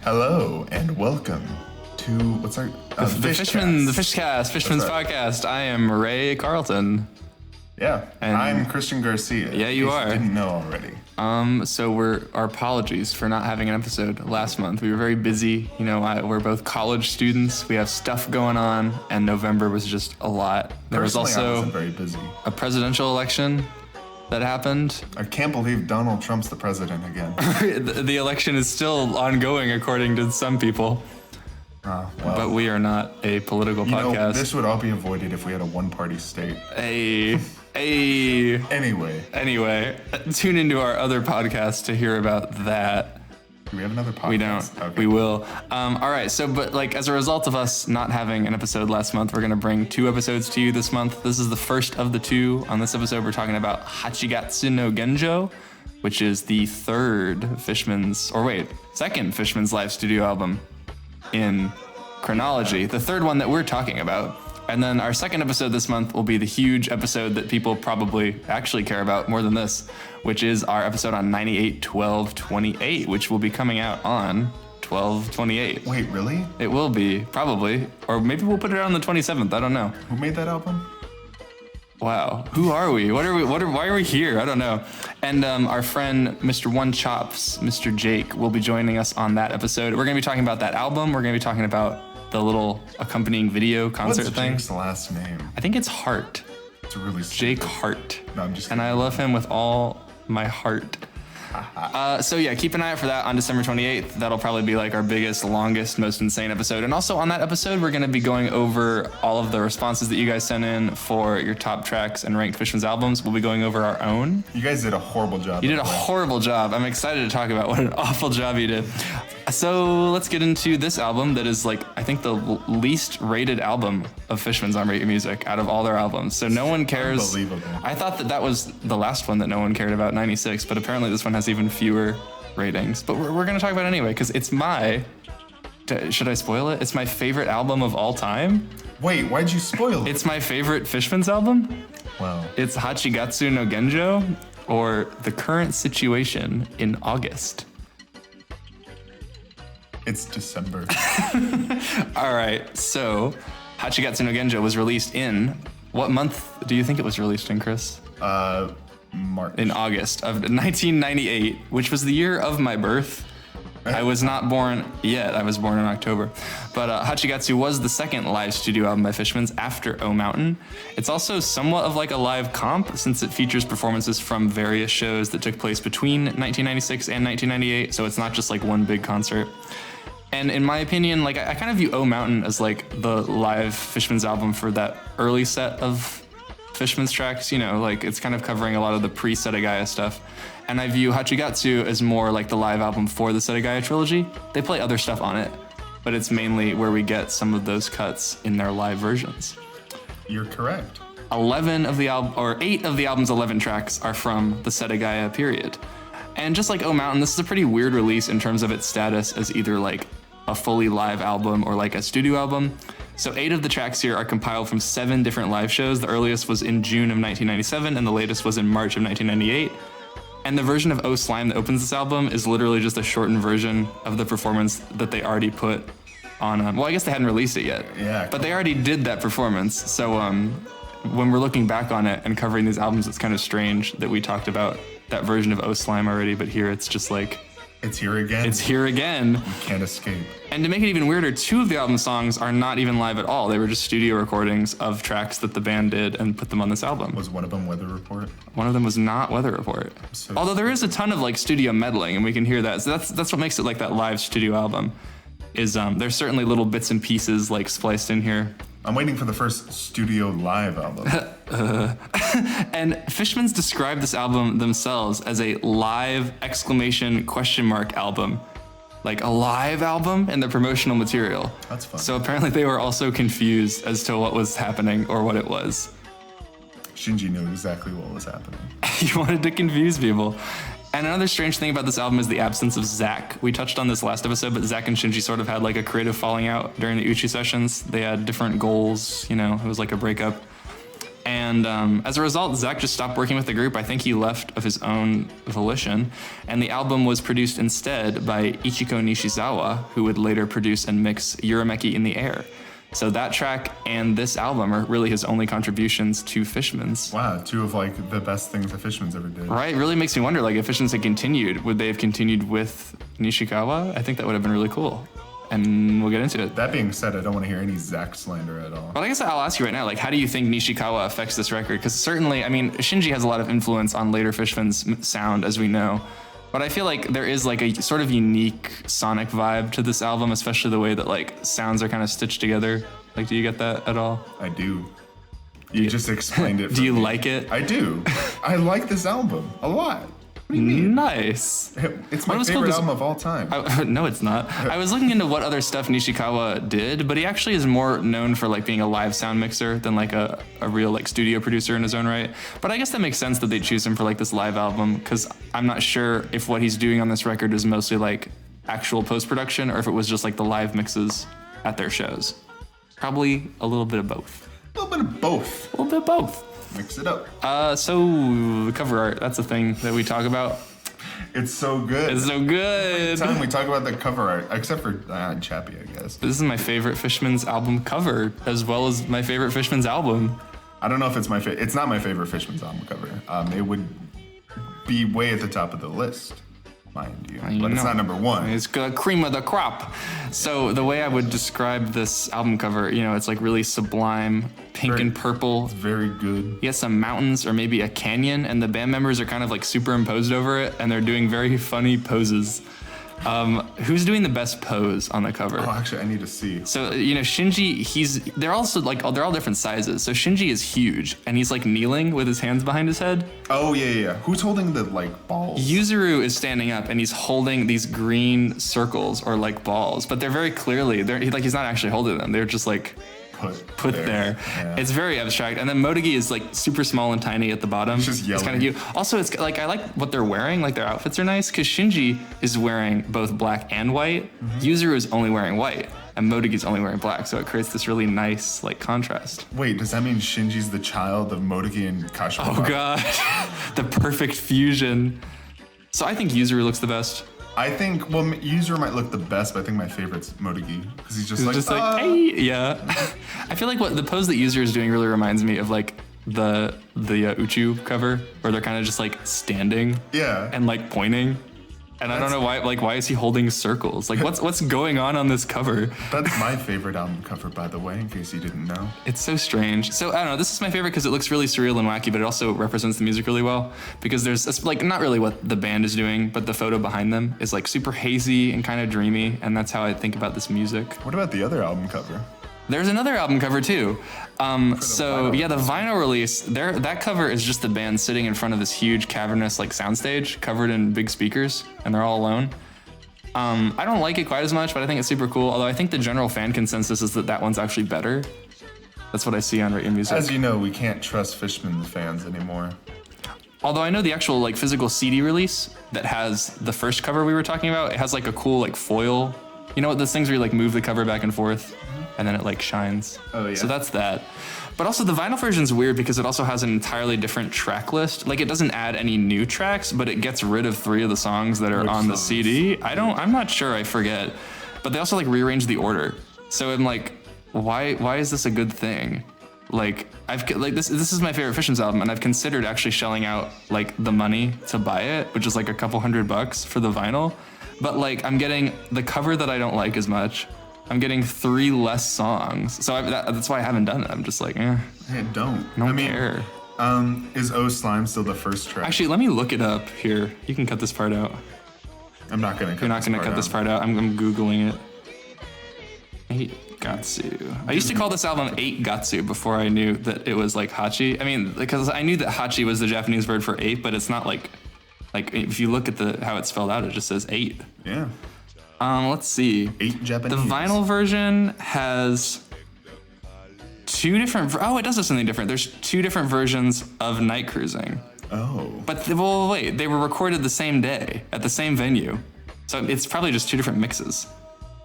Hello and welcome to what's our the FISHCAST, Fishmans podcast. I am Ray Carlton. Yeah, and I'm Christian Garcia. Yeah, you are. Didn't know already. So our apologies for not having an episode last month. We were very busy. You know, we're both college students. We have stuff going on, and November was just a lot. There was also I wasn't very busy. A presidential election that happened. I can't believe Donald Trump's the president again. The election is still ongoing, according to some people. Well, but we are not a political podcast. This would all be avoided if we had a one-party state. Anyway, tune into our other podcast to hear about that. Do we have another podcast? We don't. Okay. We will. All right. So, but like as a result of us not having an episode last month, we're going to bring 2 episodes to you this month. This is the first of the 2. On this episode, we're talking about Gatsu no Genjō, which is the second Fishmans live studio album in chronology, the third one that we're talking about. And then our second episode this month will be the huge episode that people probably actually care about more than this, which is our episode on 98/12/28, which will be coming out on 12/28. Wait, really? It will be, probably. Or maybe we'll put it out on the 27th. I don't know. Who made that album? Wow. Who are we? Why are we here? I don't know. And our friend, Mr. One Chops, Mr. Jake, will be joining us on that episode. We're going to be talking about that album. We're going to be talking about the little accompanying video concert thing. What's Jake's last name? I think it's Hart. It's really Jake Hart. No, I'm just kidding. And I love him with all my heart. So yeah, keep an eye out for that on December 28th. That'll probably be like our biggest, longest, most insane episode. And also on that episode, we're going to be going over all of the responses that you guys sent in for your top tracks and ranked Fishmans albums. We'll be going over our own. You guys did a horrible job. You did a horrible job. I'm excited to talk about what an awful job you did. So let's get into this album that is like, I think the least rated album of Fishmans on Rate Your Music out of all their albums. So no one cares. Unbelievable. I thought that was the last one that no one cared about, 96, but apparently this one has even fewer ratings. But we're going to talk about it anyway, because it's should I spoil it? It's my favorite album of all time. Wait, why'd you spoil it? It's my favorite Fishmans album. Wow. It's Gatsu no Genjō, or The Current Situation in August. It's December. All right, so Gatsu no Genjō was released in, what month do you think it was released in, Chris? March. In August of 1998, which was the year of my birth. I was not born yet. I was born in October. But Hachigatsu was the second live studio album by Fishmans after O Mountain. It's also somewhat of like a live comp, since it features performances from various shows that took place between 1996 and 1998, so it's not just like one big concert. And in my opinion, like I kind of view O Mountain as like the live Fishmans album for that early set of Fishmans tracks, you know, like it's kind of covering a lot of the pre-Setagaya stuff. And I view Hachigatsu as more like the live album for the Setagaya trilogy. They play other stuff on it, but it's mainly where we get some of those cuts in their live versions. You're correct. 8 of the album's 11 tracks are from the Setagaya period. And just like O Mountain, this is a pretty weird release in terms of its status as either like a fully live album or like a studio album. So 8 of the tracks here are compiled from 7 different live shows. The earliest was in June of 1997, and the latest was in March of 1998. And the version of Oh Slime that opens this album is literally just a shortened version of the performance that they already put on. Well, I guess they hadn't released it yet. Yeah. But they already did that performance. So when we're looking back on it and covering these albums, it's kind of strange that we talked about that version of Oh Slime already, but here it's just like... It's here again. It's here again. You can't escape. And to make it even weirder, 2 of the album songs are not even live at all. They were just studio recordings of tracks that the band did and put them on this album. Was one of them Weather Report? One of them was not Weather Report. Although there is a ton of like studio meddling, and we can hear that. So that's what makes it like that live studio album. Is there's certainly little bits and pieces like spliced in here. I'm waiting for the first studio live album. And Fishmans described this album themselves as a live ! album. Like a live album in the promotional material. That's fun. So apparently they were also confused as to what was happening or what it was. Shinji knew exactly what was happening. He wanted to confuse people. And another strange thing about this album is the absence of Zack. We touched on this last episode, but Zack and Shinji sort of had like a creative falling out during the Uchi sessions. They had different goals, you know, it was like a breakup. And And as a result, Zach just stopped working with the group. I think he left of his own volition. And the album was produced instead by Ichiko Nishizawa, who would later produce and mix Urameki in the Air. So that track and this album are really his only contributions to Fishmans. Wow, two of like the best things that Fishmans ever did. Right, it really makes me wonder, like, if Fishmans had continued, would they have continued with Nishikawa? I think that would have been really cool. And we'll get into it. That being said, I don't want to hear any Zach slander at all. Well, I guess I'll ask you right now, like, how do you think Nishikawa affects this record? Because certainly, I mean, Shinji has a lot of influence on later Fishmans sound, as we know. But I feel like there is like a sort of unique sonic vibe to this album, especially the way that like sounds are kind of stitched together. Like, do you get that at all? I do. You just explained it. Do you like it? I do. I like this album a lot. What do you mean? Nice. It's my favorite album of all time. No, it's not. I was looking into what other stuff Nishikawa did, but he actually is more known for like being a live sound mixer than like a real like studio producer in his own right. But I guess that makes sense that they choose him for like this live album, because I'm not sure if what he's doing on this record is mostly like actual post-production or if it was just like the live mixes at their shows. Probably a little bit of both. A little bit of both. A little bit of both. Mix it up. So the cover art, that's a thing that we talk about. It's so good. It's so good. Every time we talk about the cover art, except for Chappie, I guess. This is my favorite Fishmans album cover, as well as my favorite Fishmans album. I don't know if it's my favorite. It's not my favorite Fishmans album cover. It would be way at the top of the list, mind you. But it's not number one. It's cream of the crop. So the way I would describe this album cover, you know, it's like really sublime, pink and purple. It's very good. You have some mountains or maybe a canyon, and the band members are kind of like superimposed over it, and they're doing very funny poses. Who's doing the best pose on the cover? Oh, actually, I need to see. So, you know, Shinji, they're also like, they're all different sizes. So Shinji is huge, and he's like kneeling with his hands behind his head. Oh, yeah. Who's holding the like balls? Yuzuru is standing up, and he's holding these green circles or like balls, but they're very clearly, he's not actually holding them. They're just like put there. Yeah. It's very abstract. And then Motegi is like super small and tiny at the bottom. He's just yelling. It's kind of cute. Also, it's like, I like what they're wearing. Like, their outfits are nice, because Shinji is wearing both black and white. Yuzuru is only wearing white, and Motegi's only wearing black. So it creates this really nice like contrast. Wait, does that mean Shinji's the child of Motegi and Kashima? Oh god, the perfect fusion. So I think Yuzuru looks the best. I think, well, User might look the best, but I think my favorite's Motegi, because he's just like, hey, yeah. I feel like what the pose that User is doing really reminds me of like the Uchu cover, where they're kind of just like standing, and like pointing. And I don't know why is he holding circles? Like, what's going on this cover? That's my favorite album cover, by the way, in case you didn't know. It's so strange. So, I don't know, this is my favorite because it looks really surreal and wacky, but it also represents the music really well. Because there's, like, not really what the band is doing, but the photo behind them is, like, super hazy and kind of dreamy, and that's how I think about this music. What about the other album cover? There's another album cover too. The vinyl release, that cover is just the band sitting in front of this huge cavernous like soundstage covered in big speakers, and they're all alone. I don't like it quite as much, but I think it's super cool. Although I think the general fan consensus is that one's actually better. That's what I see on Rate Your Music. As you know, we can't trust Fishman fans anymore. Although I know the actual like physical CD release that has the first cover we were talking about, it has like a cool like foil. You know what, those things where you like move the cover back and forth? And then it like shines. Oh yeah. So that's that. But also the vinyl version's weird because it also has an entirely different track list. Like, it doesn't add any new tracks, but it gets rid of 3 of the songs that are on the CD. I'm not sure, I forget. But they also like rearrange the order. So I'm like, why is this a good thing? Like, this is my favorite Fishmans album, and I've considered actually shelling out like the money to buy it, which is like a couple $100 for the vinyl. But like, I'm getting the cover that I don't like as much. I'm getting 3 less songs, so that's why I haven't done it. I'm just like, Hey, don't. I don't care. Is Oh Slime still the first track? Actually, let me look it up here. You can cut this part out. I'm not gonna. You're not gonna cut this part out. I'm googling it. 8 Gatsu. I used to call this album 8 Gatsu before I knew that it was like Hachi. I mean, because I knew that Hachi was the Japanese word for 8, but it's not like if you look at how it's spelled out, it just says 8. Yeah. Let's see. 8 Japanese. The vinyl version has 2 different. It does have something different. There's 2 different versions of Night Cruising. Oh. But wait, they were recorded the same day at the same venue, so it's probably just 2 different mixes.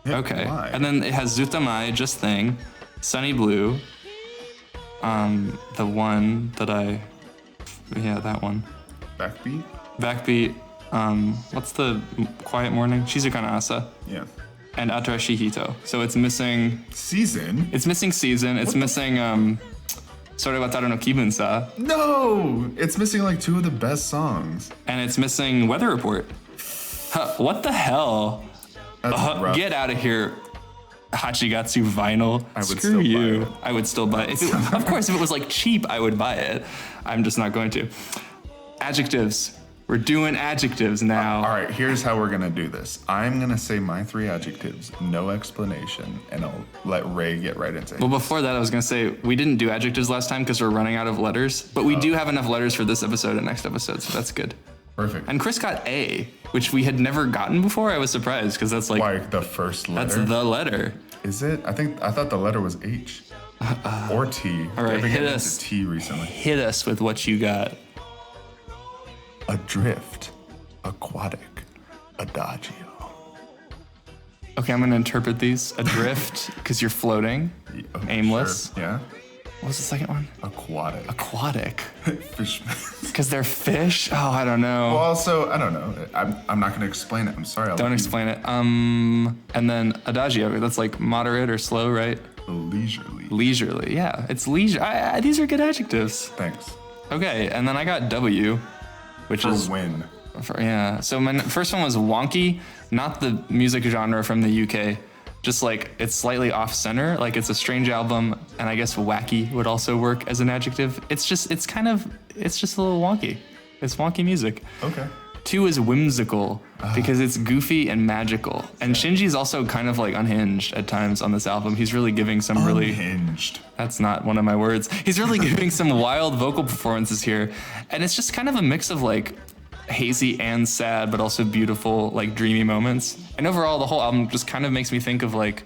Yeah, Okay. why? And then it has Zutamai, Just Thing, Sunny Blue, The one that that one. Backbeat? Backbeat. What's the Quiet Morning? Shizukana Asa. Yeah. And Atarashi Hito. So it's missing Season? It's missing Season. It's missing Sorewataru no Kibun-sa. No! It's missing like 2 of the best songs. And it's missing Weather Report. Huh, what the hell? That's rough. Get out of here. Hachigatsu vinyl. I would Screw still you. buy it. I would still buy it. Of course, if it was like cheap, I would buy it. I'm just not going to. Adjectives. We're doing adjectives now. All right, here's how we're going to do this. I'm going to say my 3 adjectives, no explanation, and I'll let Ray get right into it. Well, before that, I was going to say we didn't do adjectives last time because we're running out of letters, but we do have enough letters for this episode and next episode, so that's good. Perfect. And Chris got A, which we had never gotten before. I was surprised because that's like... Why, the first letter? That's the letter. Is it? I thought the letter was H. Or T. All right, I've been hit getting us. into T recently. Hit us with what you got. Adrift. Aquatic. Adagio. Okay, I'm going to interpret these. Adrift, because you're floating. Aimless. Sure. Yeah. What was the second one? Aquatic. Aquatic. Fishmans. Because they're fish? Oh, I don't know. Well, also, I don't know. I'm not going to explain it. I'm sorry. Don't explain it. And then adagio, that's like moderate or slow, right? Leisurely. Leisurely, yeah. It's leisure. These are good adjectives. Thanks. Okay, and then I got W, which For is... win. Yeah, so my first one was wonky, not the music genre from the UK. Just like it's slightly off center, like it's a strange album, and I guess wacky would also work as an adjective. It's just a little wonky. It's wonky music. Okay. 2 is whimsical because it's goofy and magical. And Shinji's also kind of like unhinged at times on this album. He's really giving some really... Unhinged. That's not one of my words. He's really giving some wild vocal performances here. And it's just kind of a mix of like hazy and sad, but also beautiful, like dreamy moments. And overall, the whole album just kind of makes me think of like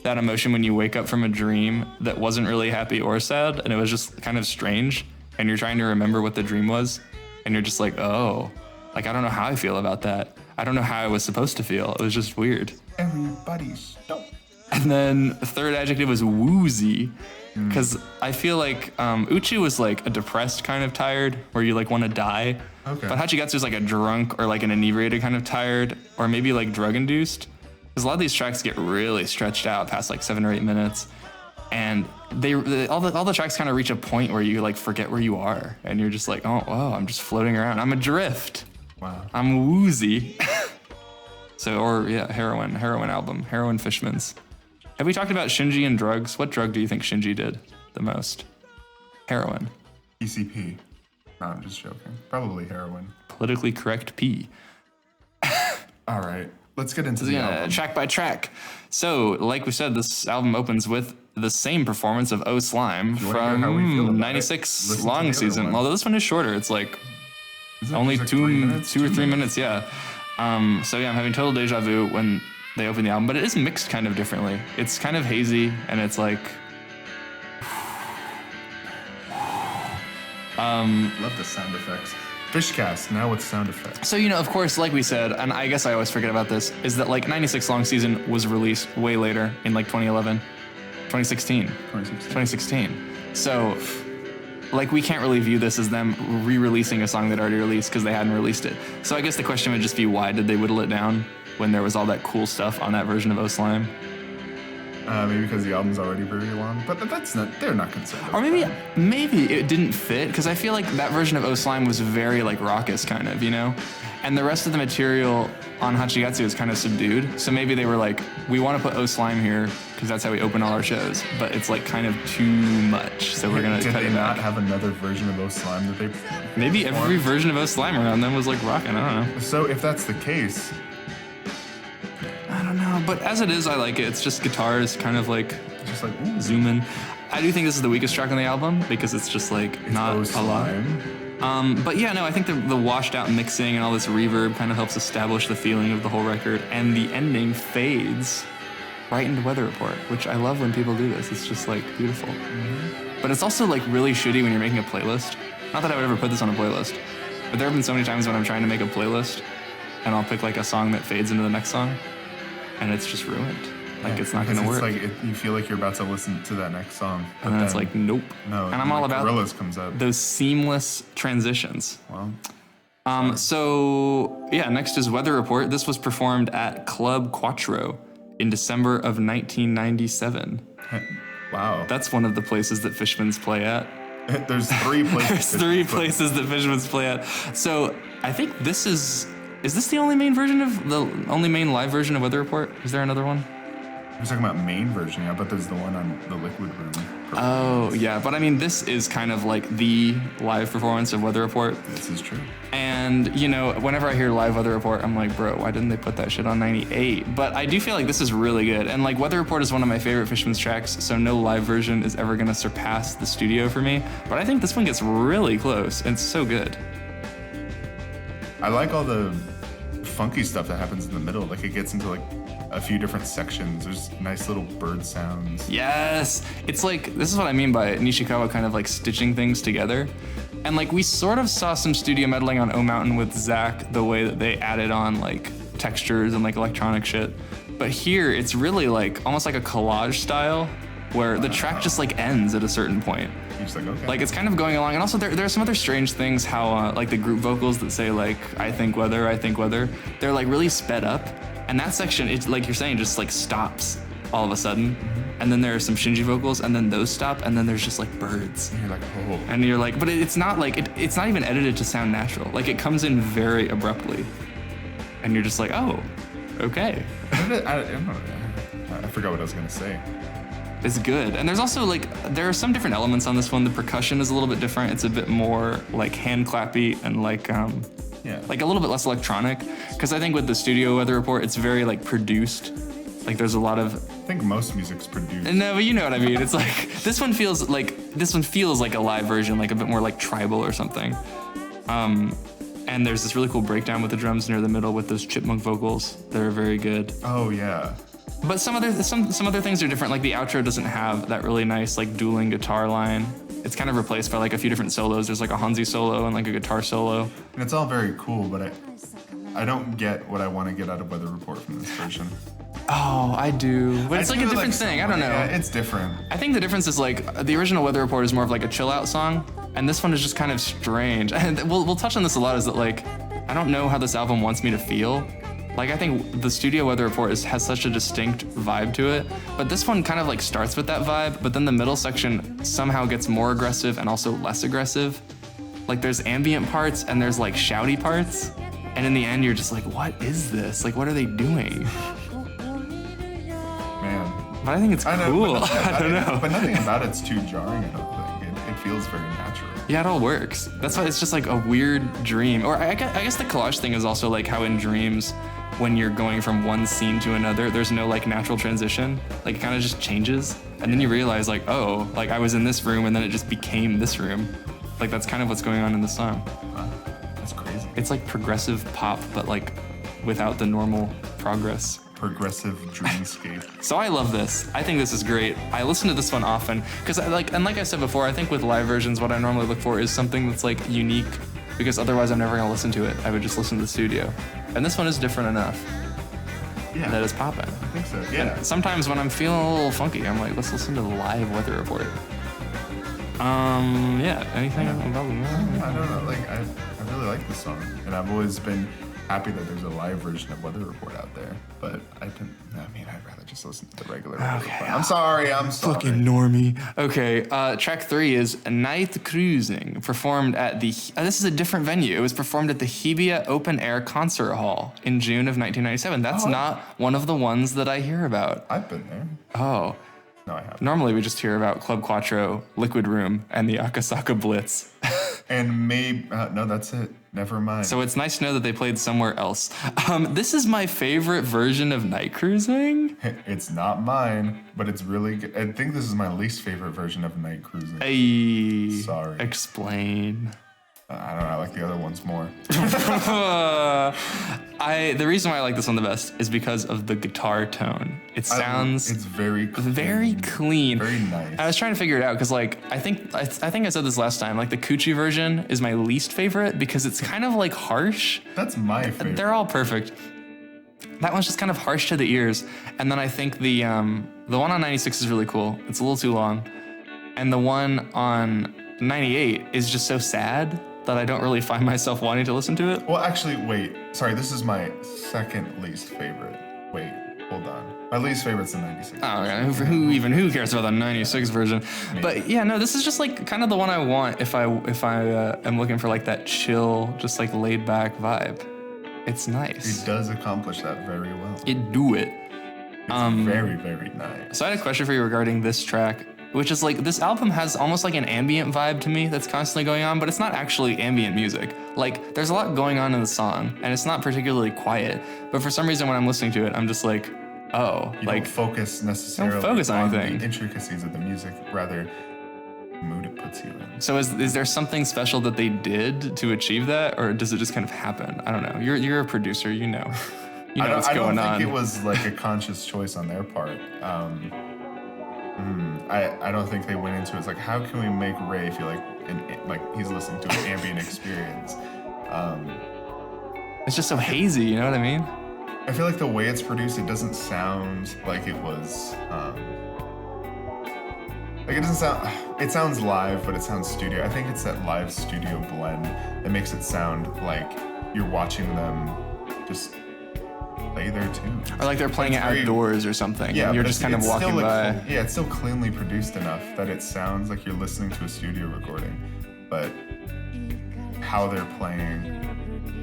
that emotion when you wake up from a dream that wasn't really happy or sad, and it was just kind of strange, and you're trying to remember what the dream was, and you're just like, oh, like I don't know how I feel about that. I don't know how I was supposed to feel. It was just weird. Everybody stop. And then the third adjective was woozy, because I feel like Uchi was like a depressed kind of tired, where you like want to die. Okay. But Hachigatsu is like a drunk or like an inebriated kind of tired, or maybe like drug induced. Because a lot of these tracks get really stretched out past like 7 or 8 minutes, and all the tracks kind of reach a point where you like forget where you are, and you're just like, oh, I'm just floating around. I'm adrift. Wow. I'm woozy. Heroin album, Heroin Fishmans. Have we talked about Shinji and drugs? What drug do you think Shinji did the most? Heroin. PCP. No, I'm just joking. Probably heroin. Politically correct P. All right. Let's get into the album. Track by track. So, like we said, this album opens with the same performance of Oh Slime wanna hear how we feel from about 96 it? Listen to the long other season. one. Although this one is shorter. It's like Isn't it only just like 3 minutes? 2 or 3 minutes? minutes, yeah. I'm having total deja vu when they open the album, but it is mixed kind of differently. It's kind of hazy, and it's like... Love the sound effects. FISHCAST, now with sound effects. So, of course, like we said, and I guess I always forget about this, is that like 96 Long Season was released way later in like 2016. So, like, we can't really view this as them re-releasing a song that already released because they hadn't released it. So I guess the question would just be, why did they whittle it down when there was all that cool stuff on that version of O Slime? Maybe because the album's already very long, but they're not concerned. Or maybe it didn't fit, because I feel like that version of O Slime was very like raucous kind of, and the rest of the material on Hachigatsu is kind of subdued. So maybe they were like, we want to put O Slime here because that's how we open all our shows, but it's like kind of too much, so we're gonna cut it back. Did they not have another version of O Slime that they? Maybe every version of O Slime around them was like rocking. I don't know. So if that's the case. I don't know, but as it is, I like it. It's just guitars, kind of like Just like, ooh. zoom in. I do think this is the weakest track on the album because it's just like not O a lot. Slime. But yeah, no, I think the washed out mixing and all this reverb kind of helps establish the feeling of the whole record. And the ending fades right into Weather Report, which I love when people do this. It's just like beautiful. Mm-hmm. But it's also like really shitty when you're making a playlist. Not that I would ever put this on a playlist, but there have been so many times when I'm trying to make a playlist and I'll pick like a song that fades into the next song, and it's just ruined. Like it's not gonna work. You feel like you're about to listen to that next song, and then it's like, nope. No. And I'm all about Gorillaz comes up. those seamless transitions. Well. So yeah, next is Weather Report. This was performed at Club Quattro in December of 1997. Wow. That's one of the places that Fishmans play at. There's 3 places. There's 3 places that Fishmans play at. So I think this is this the only main live version of Weather Report? Is there another one? You're talking about main version, yeah, but there's the one on the Liquid Room. Oh, yeah, but I mean, this is kind of like the live performance of Weather Report. This is true. And, you know, whenever I hear live Weather Report, I'm like, bro, why didn't they put that shit on 98? But I do feel like this is really good. And, like, Weather Report is one of my favorite Fishman's tracks, so no live version is ever going to surpass the studio for me. But I think this one gets really close, and it's so good. I like all the funky stuff that happens in the middle. Like, it gets into, like, a few different sections. There's nice little bird sounds. Yes! It's like, this is what I mean by Nishikawa kind of like stitching things together. And like we sort of saw some studio meddling on O Mountain with Zach, the way that they added on like textures and like electronic shit. But here it's really like almost like a collage style where the track just like ends at a certain point. You're just like, okay. Like it's kind of going along. And also there are some other strange things how like the group vocals that say like, I think weather, they're like really sped up. And that section, it's like you're saying, just like stops all of a sudden. And then there are some Shinji vocals, and then those stop, and then there's just like birds. And you're like, oh. And you're like, but it's not like, it's not even edited to sound natural. Like it comes in very abruptly. And you're just like, oh, okay. I forgot what I was going to say. It's good. And there's also like, there are some different elements on this one. The percussion is a little bit different. It's a bit more like hand clappy and like, like a little bit less electronic, because I think with the studio Weather Report, it's very like produced. Like there's a lot of. I think most music's produced. No, but you know what I mean. It's like this one feels like a live version, like a bit more like tribal or something. And there's this really cool breakdown with the drums near the middle with those chipmunk vocals. They're very good. Oh yeah. But some other things are different. Like the outro doesn't have that really nice like dueling guitar line. It's kind of replaced by like a few different solos. There's like a Hanzi solo and like a guitar solo. And it's all very cool, but I don't get what I want to get out of Weather Report from this version. Oh, I do. But it's like a different thing. I don't know. Yeah, it's different. I think the difference is like the original Weather Report is more of like a chill out song, and this one is just kind of strange. And we'll touch on this a lot, is that like I don't know how this album wants me to feel. Like I think the studio Weather Report has such a distinct vibe to it, but this one kind of like starts with that vibe, but then the middle section somehow gets more aggressive and also less aggressive. Like there's ambient parts and there's like shouty parts, and in the end you're just like, what is this? Like what are they doing? Man. But I think it's cool. I don't know. But nothing about it's too jarring, I don't think. It feels very natural. Yeah, it all works. That's why it's just like a weird dream. Or I guess the collage thing is also like how in dreams, when you're going from one scene to another, there's no like natural transition. Like it kind of just changes. And then you realize like, oh, like I was in this room and then it just became this room. Like that's kind of what's going on in the song. Wow, that's crazy. It's like progressive pop, but like without the normal progress. Progressive dreamscape. So I love this. I think this is great. I listen to this one often because like I said before, I think with live versions, what I normally look for is something that's like unique, because otherwise I'm never gonna listen to it. I would just listen to the studio. And this one is different enough that it's popping. I think so, yeah. And sometimes when I'm feeling a little funky, I'm like, let's listen to the live Weather Report. Anything about I don't know, like I really like this song, and I've always been happy that there's a live version of Weather Report out there, but I'd rather just listen to the regular Weather Report. I'm sorry. Fucking normie. Okay, track 3 is Night Cruising, performed at the, this is a different venue. It was performed at the Hibiya Open Air Concert Hall in June of 1997. That's not one of the ones that I hear about. I've been there. Oh. No, I haven't. Normally we just hear about Club Quattro, Liquid Room, and the Akasaka Blitz. And maybe, no, that's it. Never mind. So it's nice to know that they played somewhere else. This is my favorite version of Night Cruising. It's not mine, but it's really good. I think this is my least favorite version of Night Cruising. Hey, sorry. Explain. I don't know. I like the other ones more. The reason why I like this one the best is because of the guitar tone. It sounds it's very clean. Very clean. Very nice. I was trying to figure it out because like I think I said this last time. Like the Coochie version is my least favorite because it's kind of like harsh. That's my favorite. They're all perfect. that one's just kind of harsh to the ears. And then I think the one on 96 is really cool. It's a little too long. And the one on 98 is just so sad that I don't really find myself wanting to listen to it. Well, actually, wait. Sorry, this is my second least favorite. Wait, hold on. My least favorite's the 96. Oh, okay. Who cares about the 96 version? Me. But yeah, no, this is just like kind of the one I want if I am looking for like that chill, just like laid back vibe. It's nice. It does accomplish that very well. It do it. It's very, very nice. So I had a question for you regarding this track, which is like this album has almost like an ambient vibe to me that's constantly going on, but it's not actually ambient music. Like there's a lot going on in the song and it's not particularly quiet, but for some reason when I'm listening to it, I'm just like, oh, You like don't focus necessarily focus on on anything. the intricacies of the music, rather the mood it puts you in. So is there something special that they did to achieve that, or does it just kind of happen? I don't know. You're a producer, you know what's I going don't on. think it was like a conscious choice on their part. I don't think they went into it. It's like, how can we make Ray feel like he's listening to an ambient experience? It's just so hazy, you know what I mean? I feel like the way it's produced, it doesn't sound like it was. Like it doesn't sound. It sounds live, but it sounds studio. I think it's that live studio blend that makes it sound like you're watching them just play their tune. Or like they're playing it outdoors or something. Yeah, and you're but just kind of it's walking still by. it's still cleanly produced enough that it sounds like you're listening to a studio recording, but how they're playing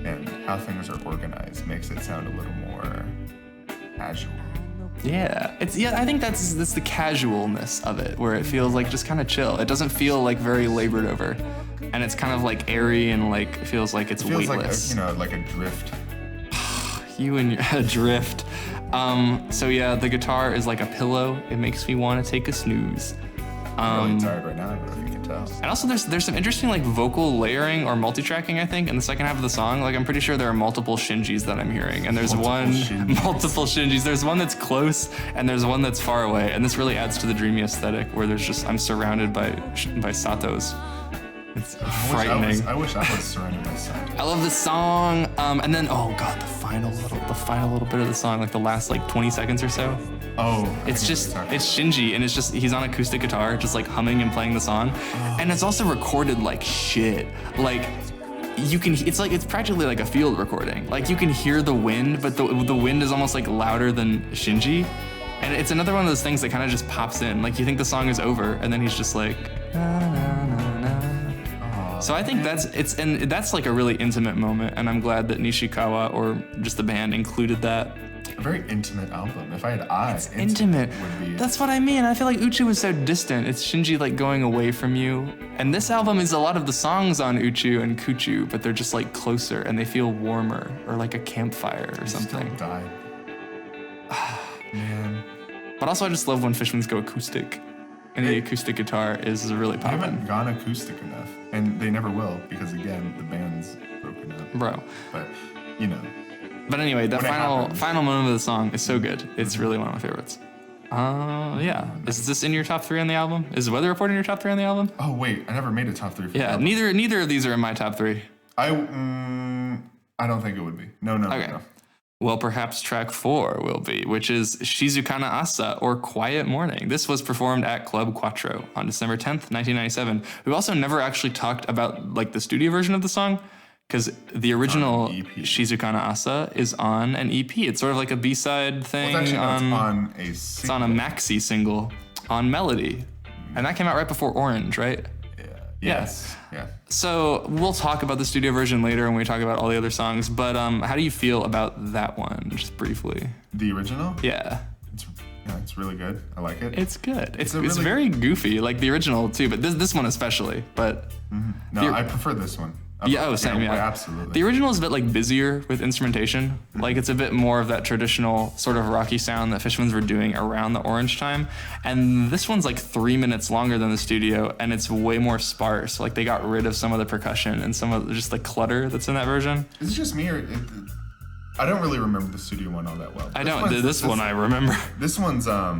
and how things are organized makes it sound a little more casual. Yeah, I think that's the casualness of it, where it feels like just kind of chill. It doesn't feel like very labored over, and it's kind of like airy and like feels like it's weightless. Like a drift. You and your drift. So yeah, the guitar is like a pillow. It makes me want to take a snooze. I'm really tired right now. I don't know if you can tell. And also there's some interesting like vocal layering or multi-tracking, I think, in the second half of the song. Like I'm pretty sure there are multiple Shinjis that I'm hearing, and there's multiple Shinjis. There's one that's close and there's one that's far away, and this really adds to the dreamy aesthetic where I'm surrounded by Satos. It's frightening. I wish I was surrounded by Sato. I love this song. And then oh god, the final little bit of the song, like the last like 20 seconds or so. Oh, it's Shinji, and he's on acoustic guitar, just like humming and playing the song, and it's also recorded like shit. Like it's practically like a field recording. Like you can hear the wind, but the wind is almost like louder than Shinji, and it's another one of those things that kind of just pops in. Like you think the song is over, and then he's just like. Na, na, na, na. So I think that's like a really intimate moment, and I'm glad that Nishikawa or just the band included that. A very intimate album. If I had eyes, intimate. Would be. That's what I mean. I feel like Uchu was so distant. It's Shinji like going away from you. And this album is a lot of the songs on Uchu and Kuchu, but they're just like closer and they feel warmer, or like a campfire or something. Still died. Man. But also I just love when Fishmans go acoustic. And the acoustic guitar is really They popping. haven't gone acoustic enough. And they never will, because again, the band's broken up. Bro. But, But anyway, that When it final moment of the song is so good. It's really one of my favorites. Yeah. Is this in your top 3 on the album? Is Weather Report in your top 3 on the album? Oh wait, I never made a top 3 for the Yeah, album. neither of these are in my top 3. I don't think it would be. No. Okay. No. Well, perhaps track 4 will be, which is Shizukana Asa, or Quiet Morning. This was performed at Club Quattro on December 10th, 1997. We've also never actually talked about like the studio version of the song, because the original Shizukana Asa is on an EP. It's sort of like a B-side thing. Well, it's actually on a It's on a maxi single on Melody. And that came out right before Orange, right? Yeah. Yes. Yeah. So we'll talk about the studio version later when we talk about all the other songs. But how do you feel about that one, just briefly? The original? Yeah. It's really good. I like it. It's good. It's very goofy, like the original too, but this one especially. But No, I prefer this one. Same. Yeah, absolutely. The original is a bit like busier with instrumentation. Like it's a bit more of that traditional sort of rocky sound that Fishmans were doing around the Orange time. And this one's like 3 minutes longer than the studio, and it's way more sparse. Like they got rid of some of the percussion and some of just the clutter that's in that version. Is it just me, or I don't really remember the studio one all that well. I don't. This one I remember. This one's a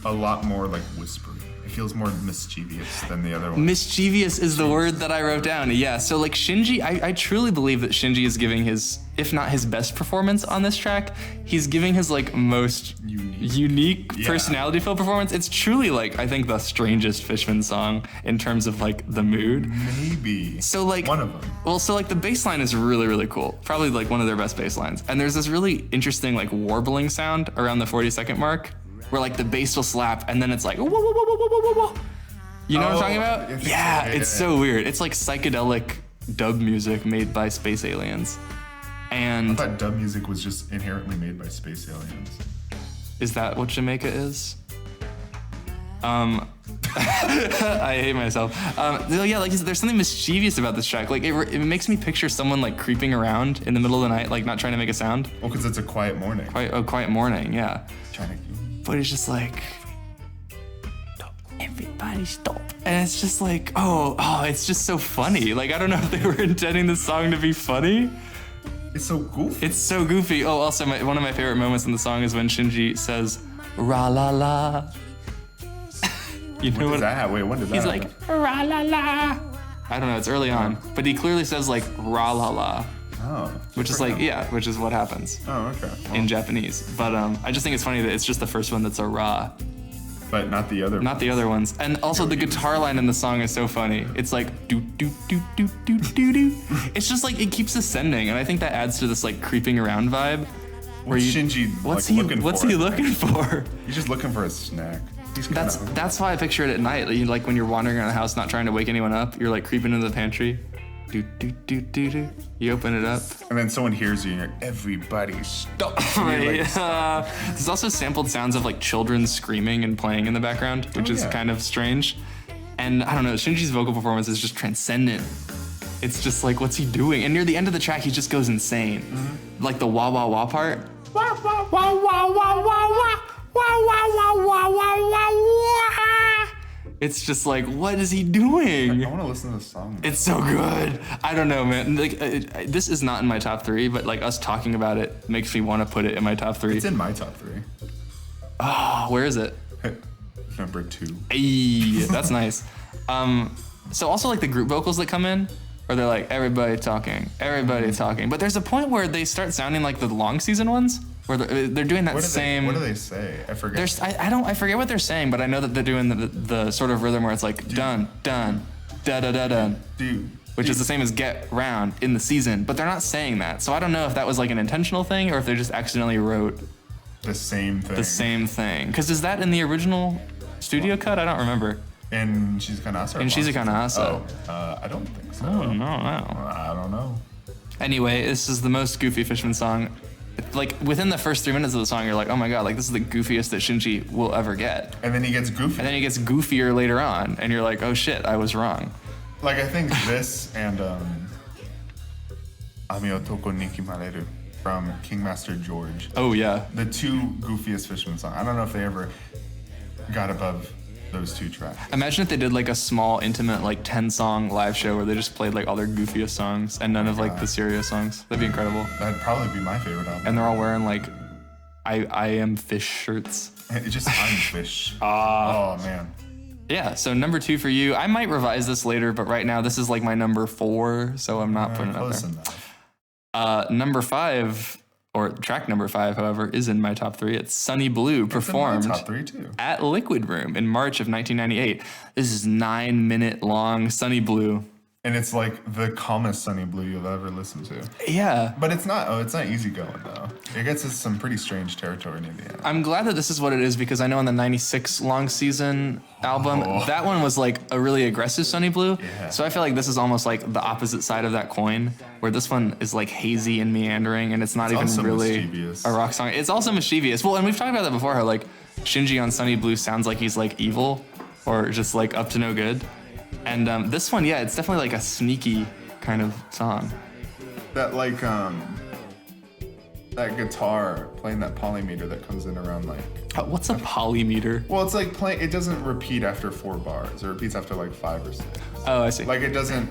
lot more like whispery. It feels more mischievous than the other one. Mischievous is the word that I wrote down. Yeah. So like Shinji, I truly believe that Shinji is giving his if not his best performance on this track. He's giving his like most unique personality-filled performance. It's truly like, I think, the strangest Fishman song in terms of like the mood. Maybe. So like one of them. Well, so like the bass line is really, really cool. Probably like one of their best bass lines. And there's this really interesting like warbling sound around the 40-second mark where like the bass will slap and then it's like whoa, whoa, whoa, whoa, whoa, whoa, whoa. You know what I'm talking about? Yeah, it's so weird. It's like psychedelic dub music made by space aliens. And I thought dub music was just inherently made by space aliens. Is that what Jamaica is? I hate myself. Yeah, like there's something mischievous about this track. Like it makes me picture someone like creeping around in the middle of the night, like not trying to make a sound. Well, because it's a quiet morning. Quiet morning, yeah. But it's just like, everybody stop. And it's just like, oh, it's just so funny. Like I don't know if they were intending the song to be funny. It's so goofy. It's so goofy. Oh, also one of my favorite moments in the song is when Shinji says, "Ra la la." You know what? Wait, when does that? He's like, "Ra la la." I don't know. It's early on, but he clearly says like "Ra la la." Oh. Which is like, which is what happens. Oh, okay. Well, in Japanese, but I just think it's funny that it's just the first one that's a ra. But not the other. Not the other ones. And also the guitar line in the song is so funny. It's like do do do do do do do. It's just like it keeps ascending, and I think that adds to this like creeping around vibe. Shinji what's he looking for? He's just looking for a snack. That's why I picture it at night. Like when you're wandering around the house, not trying to wake anyone up, you're like creeping into the pantry. Do do do do do. You open it up, and then someone hears you, and you're like, "Everybody stop!" There's also sampled sounds of like children screaming and playing in the background, which is kind of strange. And I don't know, Shinji's vocal performance is just transcendent. It's just like, what's he doing? And near the end of the track, he just goes insane. Mm-hmm. Like the wah wah wah part. Wah wah wah wah wah wah wah wah wah wah wah wah wah. It's just like, what is he doing? I want to listen to the song. It's so good. I don't know, man. Like, this is not in my top 3, but like us talking about it makes me want to put it in my top 3. It's in my top 3. Oh, where is it? Number 2. Hey, that's nice. So also like the group vocals that come in, where they're like, everybody talking. But there's a point where they start sounding like the long season ones. Where they're doing that same. What do they say? I forget. I forget what they're saying, but I know that they're doing the sort of rhythm where it's like dun dun da da da dun, which is the same as get round in the season, but they're not saying that. So I don't know if that was like an intentional thing or if they just accidentally wrote the same thing. Because is that in the original studio cut? I don't remember. In Shizuka Nasa? In Shizuka Nasa. Oh, I don't think so. Oh, no. I don't know. Anyway, this is the most goofy Fishman song. Like within the first 3 minutes of the song, you're like, oh my god, like this is the goofiest that Shinji will ever get. And then he gets goofy. And then he gets goofier later on, and you're like, oh shit, I was wrong. Like I think this and Ami Otoko Niki Mareru from Kingmaster George. Oh yeah. The 2 goofiest Fishman songs. I don't know if they ever got above those 2 tracks. Imagine if they did like a small, intimate, like 10-song live show where they just played like all their goofiest songs and none of like the serious songs. That'd be incredible. That'd probably be my favorite album. And they're all wearing like I am fish shirts. It's just I'm fish. Oh man. Yeah, so number 2 for you. I might revise this later, but right now this is like my number 4, so I'm not putting it up there. Number 5, or track number 5, however, is in my top 3. It's Sunny Blue, performed top 3 too. at Liquid Room in March of 1998. This is 9-minute long Sunny Blue. And it's like the calmest Sunny Blue you'll ever listen to. Yeah. But it's not easy going though. It gets us some pretty strange territory near the end. I'm glad that this is what it is because I know on the 96 long season album, that one was like a really aggressive Sunny Blue. Yeah. So I feel like this is almost like the opposite side of that coin, where this one is like hazy and meandering and it's not even really mischievous. A rock song. It's also mischievous. Well, and we've talked about that before, how like Shinji on Sunny Blue sounds like he's like evil or just like up to no good. And this one, it's definitely like a sneaky kind of song. That like that guitar playing that polymeter that comes in around like. What's a polymeter? Well, it's like playing. It doesn't repeat after 4 bars. It repeats after like 5 or 6. Oh, I see. Like it doesn't.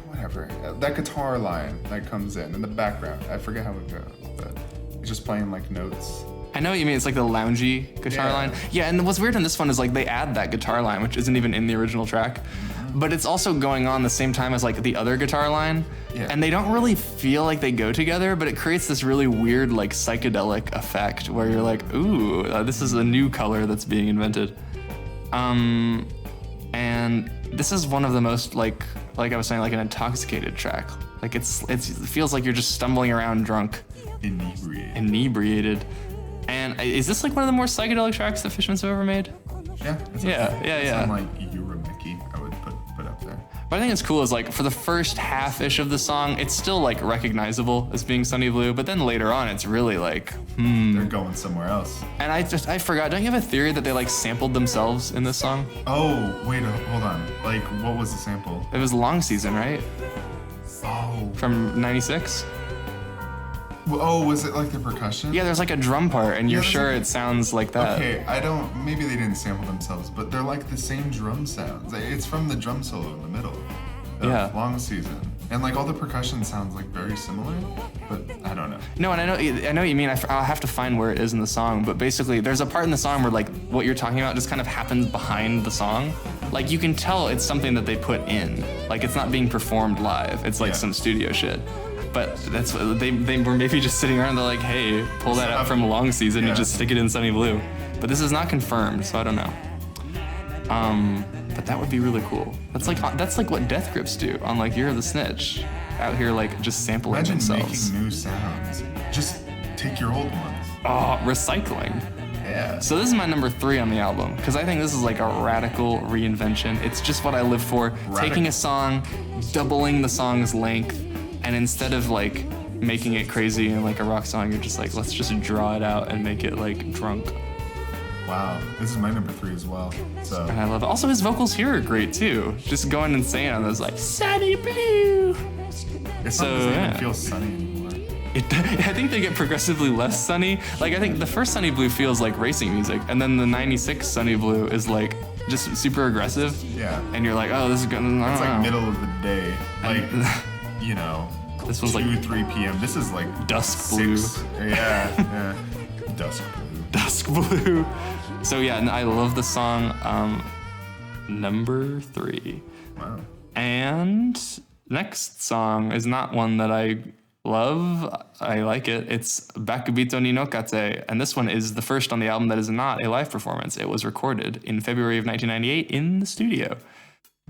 Whatever. That guitar line that comes in the background. I forget how it goes, but it's just playing like notes. I know what you mean. It's like the loungy guitar line. Yeah, and what's weird in this one is like they add that guitar line, which isn't even in the original track. but it's also going on the same time as like the other guitar line. Yeah. And they don't really feel like they go together, but it creates this really weird like psychedelic effect where you're like, ooh, this is a new color that's being invented. And this is one of the most like I was saying, like an intoxicated track. Like it feels like you're just stumbling around drunk. Inebriated. And is this like one of the more psychedelic tracks that Fishmans have ever made? Yeah. It's on like Mickey, I would put up there. But I think it's cool is like for the first half-ish of the song, it's still like recognizable as being Sunny Blue, but then later on it's really like, They're going somewhere else. And I forgot, don't you have a theory that they like sampled themselves in this song? Oh, wait, hold on. Like, what was the sample? It was Long Season, right? Oh. From 96? Oh, was it like the percussion? Yeah, there's like a drum part, and you're sure it sounds like that. Okay, maybe they didn't sample themselves, but they're like the same drum sounds. It's from the drum solo in the middle. Long Season. And like all the percussion sounds like very similar, but I don't know. No, and I know what you mean. I'll have to find where it is in the song, but basically there's a part in the song where like what you're talking about just kind of happens behind the song. Like you can tell it's something that they put in. Like it's not being performed live. It's like some studio shit. But that's what they were maybe just sitting around. They're like, hey, pull that out from Long Season and just stick it in Sunny Blue. But this is not confirmed, so I don't know. But that would be really cool. That's like what Death Grips do on like Year of the Snitch, out here like just sampling themselves. Making new sounds. Just take your old ones. Oh, recycling. Yeah. So this is my number 3 on the album because I think this is like a radical reinvention. It's just what I live for. Taking a song, doubling the song's length. And instead of like making it crazy and like a rock song, you're just like, let's just draw it out and make it like drunk. Wow, this is my number 3 as well. So. And I love it. Also, his vocals here are great too. Just going insane on those like Sunny Blue. It doesn't even feel sunny anymore. I think they get progressively less sunny. Like I think the first Sunny Blue feels like racing music, and then the '96 Sunny Blue is like just super aggressive. Yeah. And you're like, oh, this is good. It's like middle of the day, like. You know, this was 2, like 3 p.m. This is like dusk blue. Yeah. Dusk blue. So yeah, and I love the song number 3. Wow. And next song is not one that I love. I like it. It's Bakubito ni no Kate, and this one is the first on the album that is not a live performance. It was recorded in February of 1998 in the studio.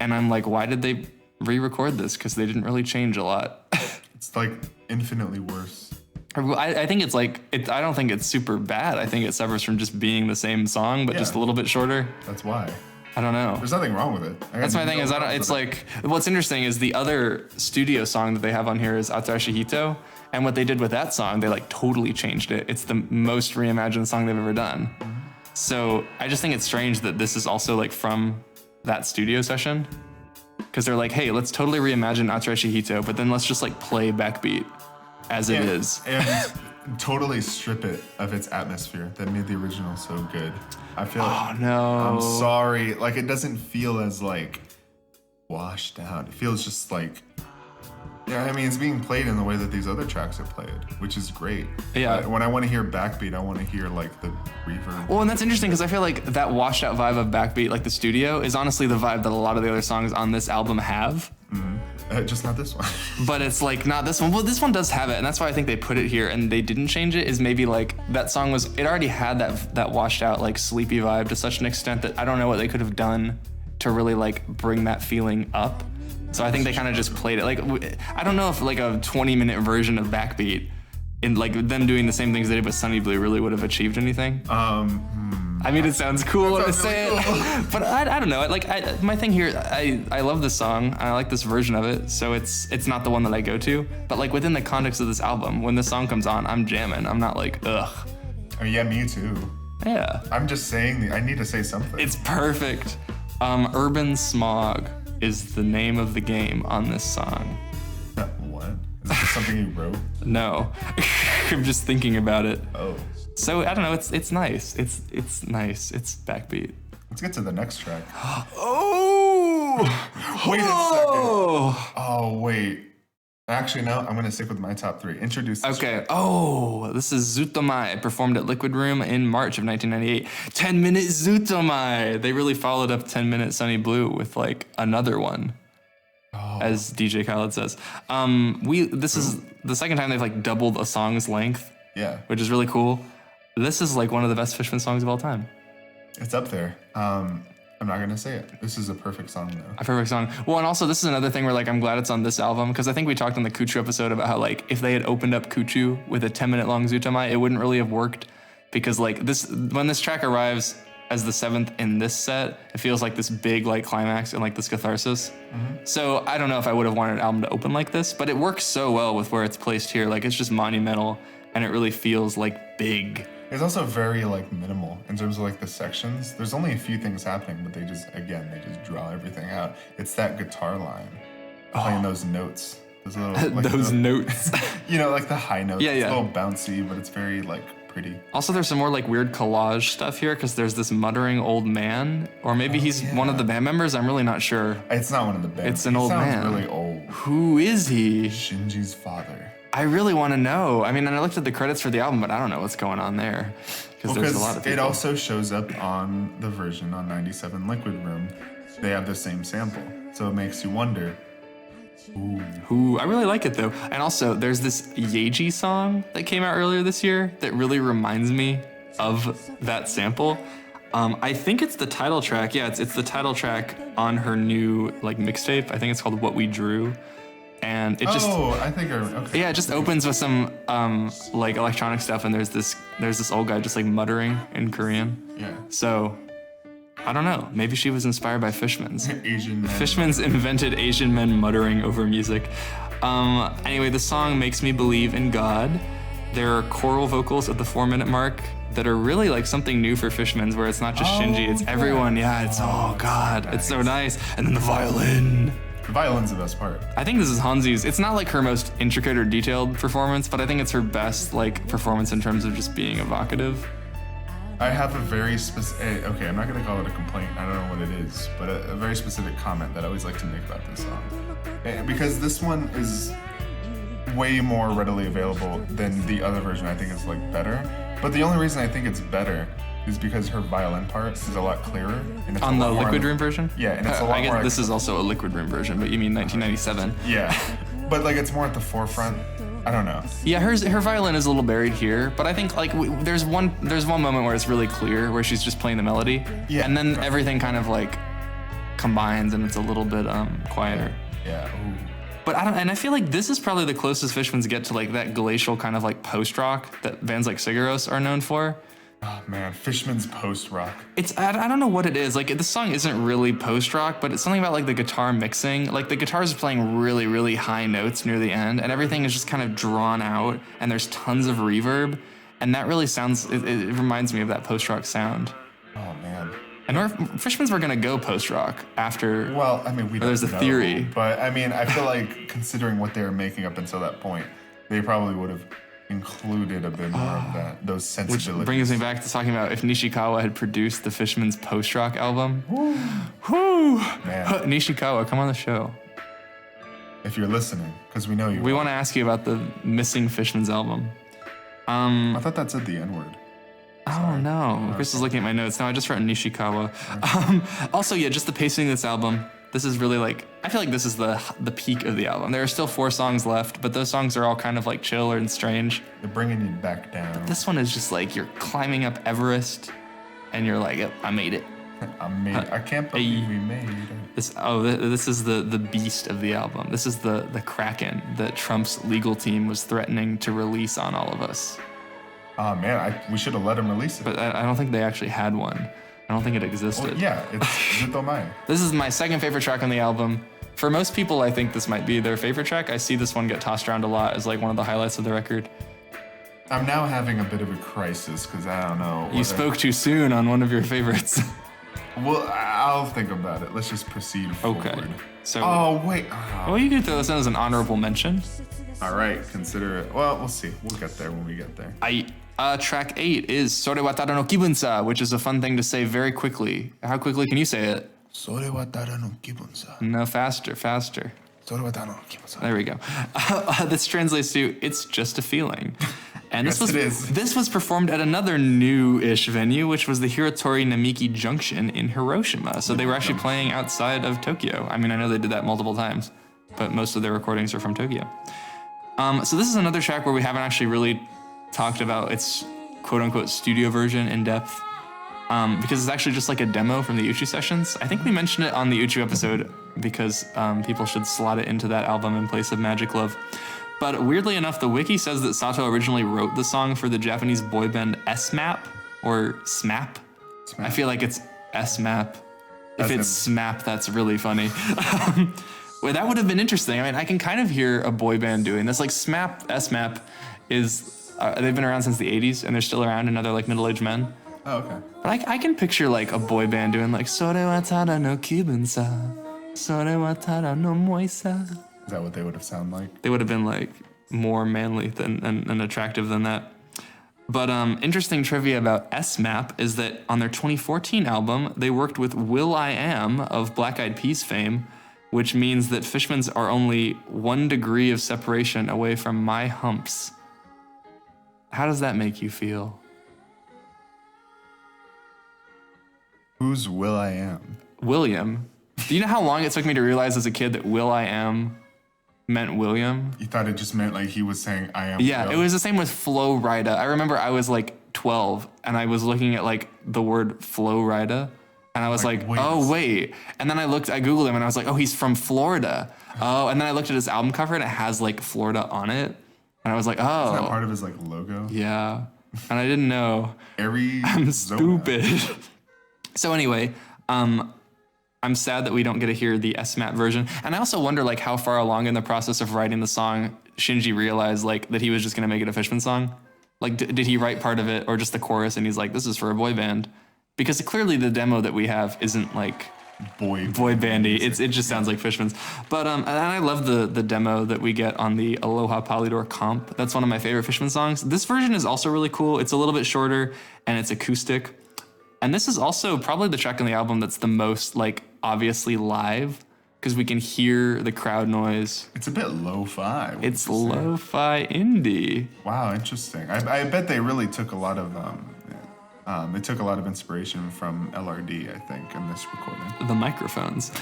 And I'm like, why did they re-record this? Because they didn't really change a lot. It's like infinitely worse. I think it's like I don't think it's super bad. I think it suffers from just being the same song, but just a little bit shorter. That's why. I don't know. There's nothing wrong with it. That's my thing. It's like what's interesting is the other studio song that they have on here is Atarashi Hito, and what they did with that song, they like totally changed it. It's the most reimagined song they've ever done. So I just think it's strange that this is also like from that studio session. Because they're like, hey, let's totally reimagine Atarashi Hito, but then let's just like play Backbeat as it is. And totally strip it of its atmosphere that made the original so good. I feel I'm sorry. Like it doesn't feel as like washed out. It feels just like, yeah, I mean, it's being played in the way that these other tracks are played, which is great. Yeah. When I want to hear Backbeat, I want to hear like the reverb. Well, and that's interesting because I feel like that washed out vibe of Backbeat, like the studio, is honestly the vibe that a lot of the other songs on this album have. Just not this one. But it's like not this one. Well, this one does have it, and that's why I think they put it here and they didn't change it. Is maybe like that song it already had that washed out like sleepy vibe to such an extent that I don't know what they could have done to really like bring that feeling up. So I think they kind of just played it. Like, I don't know if like a 20-minute version of Backbeat in like them doing the same things they did with Sunny Blue really would have achieved anything. I mean, it sounds cool to say it, but I don't know. Like, my thing here, I love this song. I like this version of it. So it's not the one that I go to, but like within the context of this album, when this song comes on, I'm jamming. I'm not like, ugh. Oh yeah, me too. Yeah. I'm just saying, I need to say something. It's perfect. Urban Smog is the name of the game on this song. What? Is this something you wrote? No. I'm just thinking about it. Oh. So I don't know, it's nice. It's nice. It's Backbeat. Let's get to the next track. Oh! Wait a second. Oh wait. Actually, no, I'm going to stick with my top 3. Introduce this Okay. Oh, this is Zutomai, performed at Liquid Room in March of 1998. 10-minute Zutomai. They really followed up 10-minute Sunny Blue with like another one, as DJ Khaled says. This is the second time they've like doubled a song's length. Yeah. Which is really cool. This is like one of the best Fishman songs of all time. It's up there. I'm not going to say it. This is a perfect song, though. A perfect song. Well, and also this is another thing where like I'm glad it's on this album because I think we talked on the Kuchu episode about how like if they had opened up Kuchu with a 10-minute long Zutomai, it wouldn't really have worked because like when this track arrives as the 7th in this set, it feels like this big like climax and like this catharsis. So I don't know if I would have wanted an album to open like this, but it works so well with where it's placed here. Like it's just monumental and it really feels like big. It's also very like minimal in terms of like the sections. There's only a few things happening, but they just draw everything out. It's that guitar line playing those notes. Those little like, those notes. You know, like the high notes. Yeah, yeah. It's a little bouncy, but it's very like pretty. Also, there's some more like weird collage stuff here because there's this muttering old man, or maybe he's one of the band members. I'm really not sure. It's not one of the band. It's an old man. Sounds really old. Who is he? Shinji's father. I really want to know. I mean, and I looked at the credits for the album, but I don't know what's going on there because there's a lot of people. It also shows up on the version on 97 Liquid Room. They have the same sample, so it makes you wonder. Ooh, I really like it though. And also, there's this Yeji song that came out earlier this year that really reminds me of that sample. I think it's the title track. Yeah, it's the title track on her new like mixtape. I think it's called What We Drew. And it just okay. Yeah, it just opens with some like electronic stuff and there's this old guy just like muttering in Korean. Yeah. So I don't know. Maybe she was inspired by Fishmans. Asian men. Fishmans invented Asian men muttering over music. Anyway, the song makes me believe in God. There are choral vocals at the 4-minute mark that are really like something new for Fishmans, where it's not just Shinji, it's everyone. Yeah, it's God, nice. It's so nice. And then the violin. The violin's the best part. I think this is Hanzi's. It's not like her most intricate or detailed performance, but I think it's her best like performance in terms of just being evocative. I have a very specific, okay, I'm not going to call it a complaint, I don't know what it is, but a very specific comment that I always like to make about this song. Because this one is way more readily available than the other version. I think is like better. But the only reason I think it's better is because her violin part is a lot clearer. And it's on the Liquid Room version? Yeah, and it's a lot I guess more... this is also a Liquid Room version, but you mean 1997. Yeah, but like it's more at the forefront. I don't know. Yeah, her violin is a little buried here, but I think like there's one moment where it's really clear, where she's just playing the melody, and then everything kind of like combines and it's a little bit quieter. Yeah. Ooh. But I feel like this is probably the closest Fishmans get to like that glacial kind of like post rock that bands like Sigaros are known for. Oh man, Fishman's post rock. I don't know what it is. Like the song isn't really post rock, but it's something about like the guitar mixing. Like the guitars are playing really, really high notes near the end, and everything is just kind of drawn out, and there's tons of reverb, and that really sounds. It reminds me of that post rock sound. Oh man. I know Fishmans were gonna go post rock after. Well, I mean, there's a theory, but I mean, I feel like considering what they were making up until that point, they probably would have included a bit more of that, those sensibilities. Which brings me back to talking about if Nishikawa had produced the Fishmans post-rock album. Woo. Man. Nishikawa, come on the show. If you're listening, because we know you We want to ask you about the missing Fishmans album. I thought that said the N-word. Oh no, Chris is looking at my notes. No, I just wrote Nishikawa. Also, yeah, just the pacing of this album. This is really like, I feel like this is the peak of the album. There are still 4 songs left, but those songs are all kind of like chill and strange. They're bringing you back down. This one is just like you're climbing up Everest, and you're like, oh, I made it. I can't believe we made it. This is the beast of the album. This is the Kraken that Trump's legal team was threatening to release on all of us. Oh man, we should have let him release it. But I don't think they actually had one. I don't think it existed. Well, yeah, it's Zutomai. This is my second favorite track on the album. For most people, I think this might be their favorite track. I see this one get tossed around a lot as like one of the highlights of the record. I'm now having a bit of a crisis because I don't know. You spoke too soon on one of your favorites. Well, I'll think about it. Let's just proceed forward. Okay. So. Oh, wait. Well, you can throw this in as an honorable mention. All right, consider it. Well, we'll see. We'll get there when we get there. Track 8 is Sore Watara no Kibunsa, which is a fun thing to say very quickly. How quickly can you say it? Sore Watara no Kibunsa. No, faster. There we go. This translates to "It's just a feeling." And this was performed at another new-ish venue, which was the Hirotori Namiki Junction in Hiroshima. So they were actually playing outside of Tokyo. I mean, I know they did that multiple times, but most of their recordings are from Tokyo. So this is another track where we haven't actually really talked about its quote-unquote studio version in depth, because it's actually just like a demo from the Uchu sessions. I think we mentioned it on the Uchu episode because people should slot it into that album in place of Magic Love. But weirdly enough, the wiki says that Sato originally wrote the song for the Japanese boy band SMAP or SMAP. I feel like it's SMAP. If it's SMAP, that's really funny. Well, that would have been interesting. I mean, I can kind of hear a boy band doing this. Like SMAP is, they've been around since the 80s and they're still around and now they're like middle-aged men. Oh, okay. But I can picture like a boy band doing like Sore wa tada no kibun sa, Sore wa tada no moi sa. Is that what they would have sounded like? They would have been like more manly and attractive than that. But interesting trivia about SMAP is that on their 2014 album, they worked with will.i.am of Black Eyed Peas fame, which means that Fishmans are only 1 degree of separation away from my humps. How does that make you feel? Who's will.i.am? William. Do you know how long it took me to realize as a kid that will.i.am meant William? You thought it just meant like he was saying I am. Yeah, Will. it was the same with Flo Rida. I remember I was like 12 and I was looking at like the word Flo Rida and I was like wait. And then I Googled him and I was like, oh, he's from Florida. Oh, and then I looked at his album cover and it has like Florida on it. And I was like, oh. Is that part of his like logo? Yeah. And I didn't know. I'm stupid. So anyway, I'm sad that we don't get to hear the SMAP version. And I also wonder like how far along in the process of writing the song Shinji realized like that he was just going to make it a Fishman song. Like did he write part of it or just the chorus and he's like, this is for a boy band? Because clearly the demo that we have isn't like boy bandy. It just sounds like Fishman's. But and I love the demo that we get on the Aloha Polydor comp. That's one of my favorite Fishman songs. This version is also really cool. It's a little bit shorter and it's acoustic. And this is also probably the track on the album that's the most like obviously live because we can hear the crowd noise. It's a bit lo-fi. It's lo-fi indie. Wow, interesting. I bet they really took a lot of inspiration from LRD, I think, in this recording. The microphones.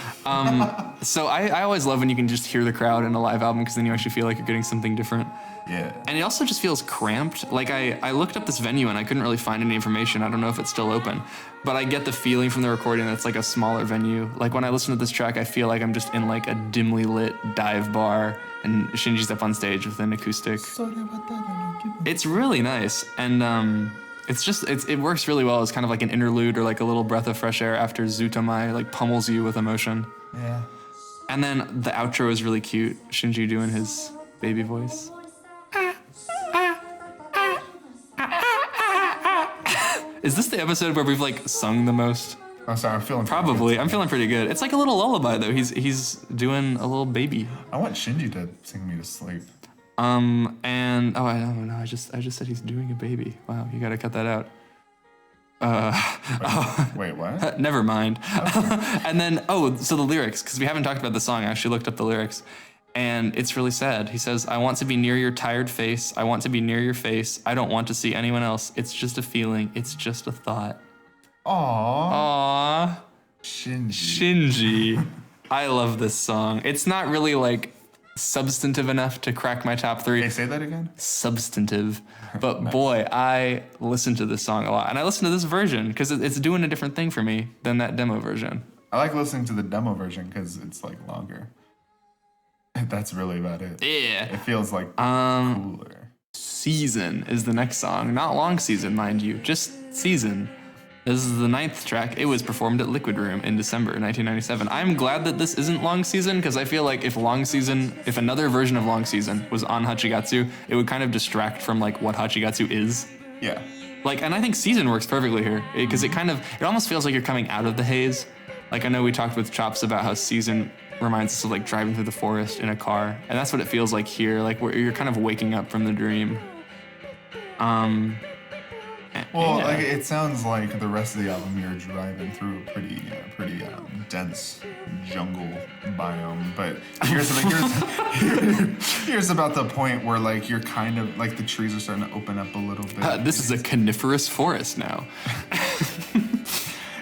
So I always love when you can just hear the crowd in a live album because then you actually feel like you're getting something different. Yeah. And it also just feels cramped. Like I looked up this venue and I couldn't really find any information. I don't know if it's still open, but I get the feeling from the recording that it's like a smaller venue. Like when I listen to this track, I feel like I'm just in like a dimly lit dive bar and Shinji's up on stage with an acoustic. It's really nice. And it works really well as kind of like an interlude or like a little breath of fresh air after Zutomai like pummels you with emotion. Yeah. And then the outro is really cute. Shinji doing his baby voice. Is this the episode where we've like sung the most? I'm sorry, I'm feeling probably. I'm feeling pretty good. It's like a little lullaby though. He's doing a little baby. I want Shinji to sing me to sleep. And I don't know. I just said he's doing a baby. Wow, you gotta cut that out. Wait, what? Never mind. Okay. And then so the lyrics, because we haven't talked about the song. I actually looked up the lyrics. And it's really sad. He says, I want to be near your tired face. I want to be near your face. I don't want to see anyone else. It's just a feeling. It's just a thought. Aww. Shinji. I love this song. It's not really like substantive enough to crack my top 3. Hey, say that again? Substantive. But nice. Boy, I listen to this song a lot. And I listen to this version because it's doing a different thing for me than that demo version. I like listening to the demo version because it's like longer. That's really about it. Yeah. It feels like cooler. Season is the next song. Not Long Season, mind you. Just Season. This is the 9th track. It was performed at Liquid Room in December 1997. I'm glad that this isn't Long Season because I feel like if another version of Long Season was on Hachigatsu, it would kind of distract from like what Hachigatsu is. Yeah. Like, and I think Season works perfectly here because it almost feels like you're coming out of the haze. Like I know we talked with Chops about how Season reminds us of like driving through the forest in a car, and that's what it feels like here, like where you're kind of waking up from the dream. Well, Yeah. like it sounds like the rest of the album you're driving through a pretty dense jungle biome. But here's about the point where like you're kind of like the trees are starting to open up a little bit. This is a coniferous forest now.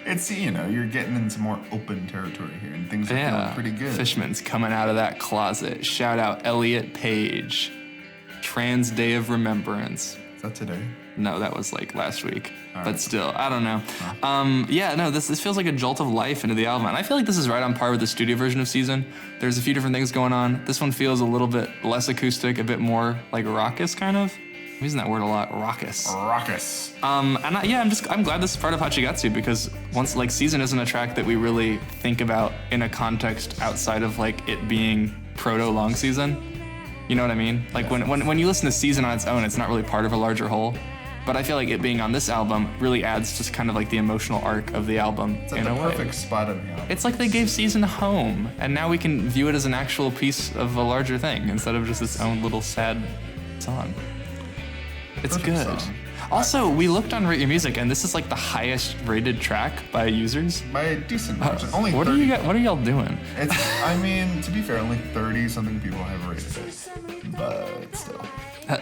It's you're getting into more open territory here, and things are feeling pretty good. Fishman's coming out of that closet. Shout out Elliot Page. Trans Day of Remembrance. Is that today? No, that was like last week. All But right. still, I don't know. This feels like a jolt of life into the album. And I feel like this is right on par with the studio version of Season. There's a few different things going on. This one feels a little bit less acoustic, a bit more like raucous kind of. I'm using that word a lot, raucous. Raucous. I'm glad this is part of Hachigatsu because once like Season isn't a track that we really think about in a context outside of like it being proto long season. You know what I mean? Like when you listen to Season on its own, it's not really part of a larger whole. But I feel like it being on this album really adds just kind of like the emotional arc of the album It's at in the a way. perfect spot of the album. It's like they gave Season a home, and now we can view it as an actual piece of a larger thing instead of just its own little sad song. It's Perfect good. song. Also, we looked on Rate Your Music, and this is like the highest rated track by users. By a decent margin. Only What 30. are y'all doing? I mean, to be fair, only 30-something people have rated it. But still.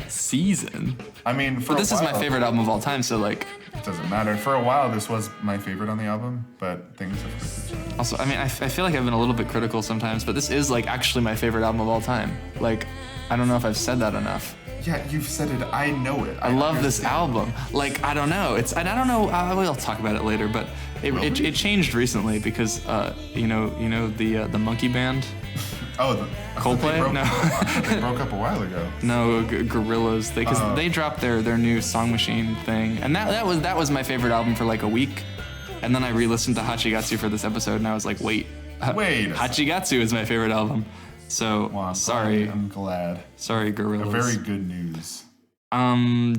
Season. I mean, for But this a is while, my favorite album of all time, so like. It doesn't matter. For a while, this was my favorite on the album, but things have quickly changed. Also, I mean, I feel like I've been a little bit critical sometimes, but this is like actually my favorite album of all time. Like, I don't know if I've said that enough. Yeah, you've said it. I know it. I love this album. Like, I don't know. And I don't know. We'll talk about it later, but it changed recently because you know the monkey band. Oh, Coldplay? They broke up a while ago. No, Gorillaz. Because they dropped their new Song Machine thing, and that was my favorite album for like a week, and then I re-listened to Hachigatsu for this episode, and I was like, wait, Hachigatsu is my favorite album. So Well, sorry, I'm glad. sorry, Gorillaz. Very good news.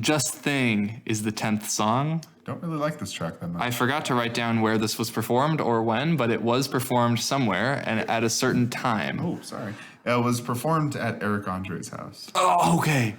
Just Thing is the 10th song. Don't really like this track that much. I forgot to write down where this was performed or when, but it was performed somewhere and at a certain time. Oh, sorry. It was performed at Eric Andre's house. Oh, okay.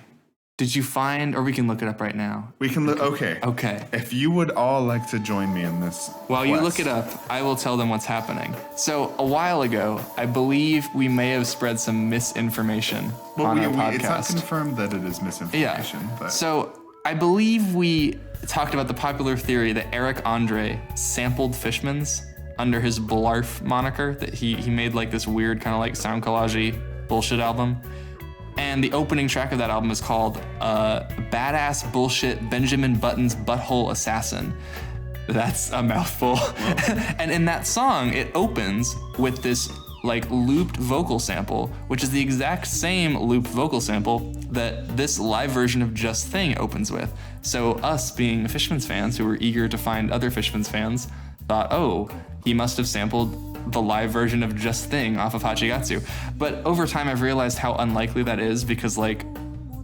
Did you find, or we can look it up right now. We can look. Okay. Okay. If you would all like to join me in this. While you look quest. it up, I will tell them what's happening. So a while ago, I believe we may have spread some misinformation on our podcast. It's not confirmed that it is misinformation. But So I believe we talked about the popular theory that Eric Andre sampled Fishmans under his Blarf moniker, that he made like this weird kind of like sound collage-y bullshit album. And the opening track of that album is called Badass Bullshit Benjamin Button's Butthole Assassin. That's a mouthful. And in that song, it opens with this like looped vocal sample, which is the exact same looped vocal sample that this live version of Just Thing opens with. So us being Fishmans fans who were eager to find other Fishmans fans thought, oh, he must have sampled the live version of Just Thing off of Hachigatsu. But over time I've realized how unlikely that is because like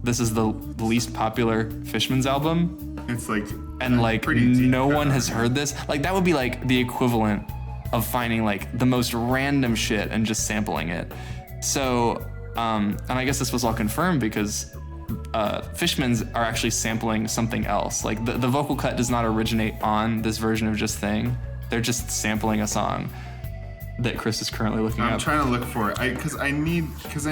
this is the least popular Fishmans album. it's like. And like pretty deep no one cut. has heard this. Like that would be like the equivalent of finding like the most random shit and just sampling it. So, and I guess this was all confirmed because Fishmans are actually sampling something else. Like the vocal cut does not originate on this version of Just Thing. They're just sampling a song that Chris is currently looking I'm up. trying to look for it because I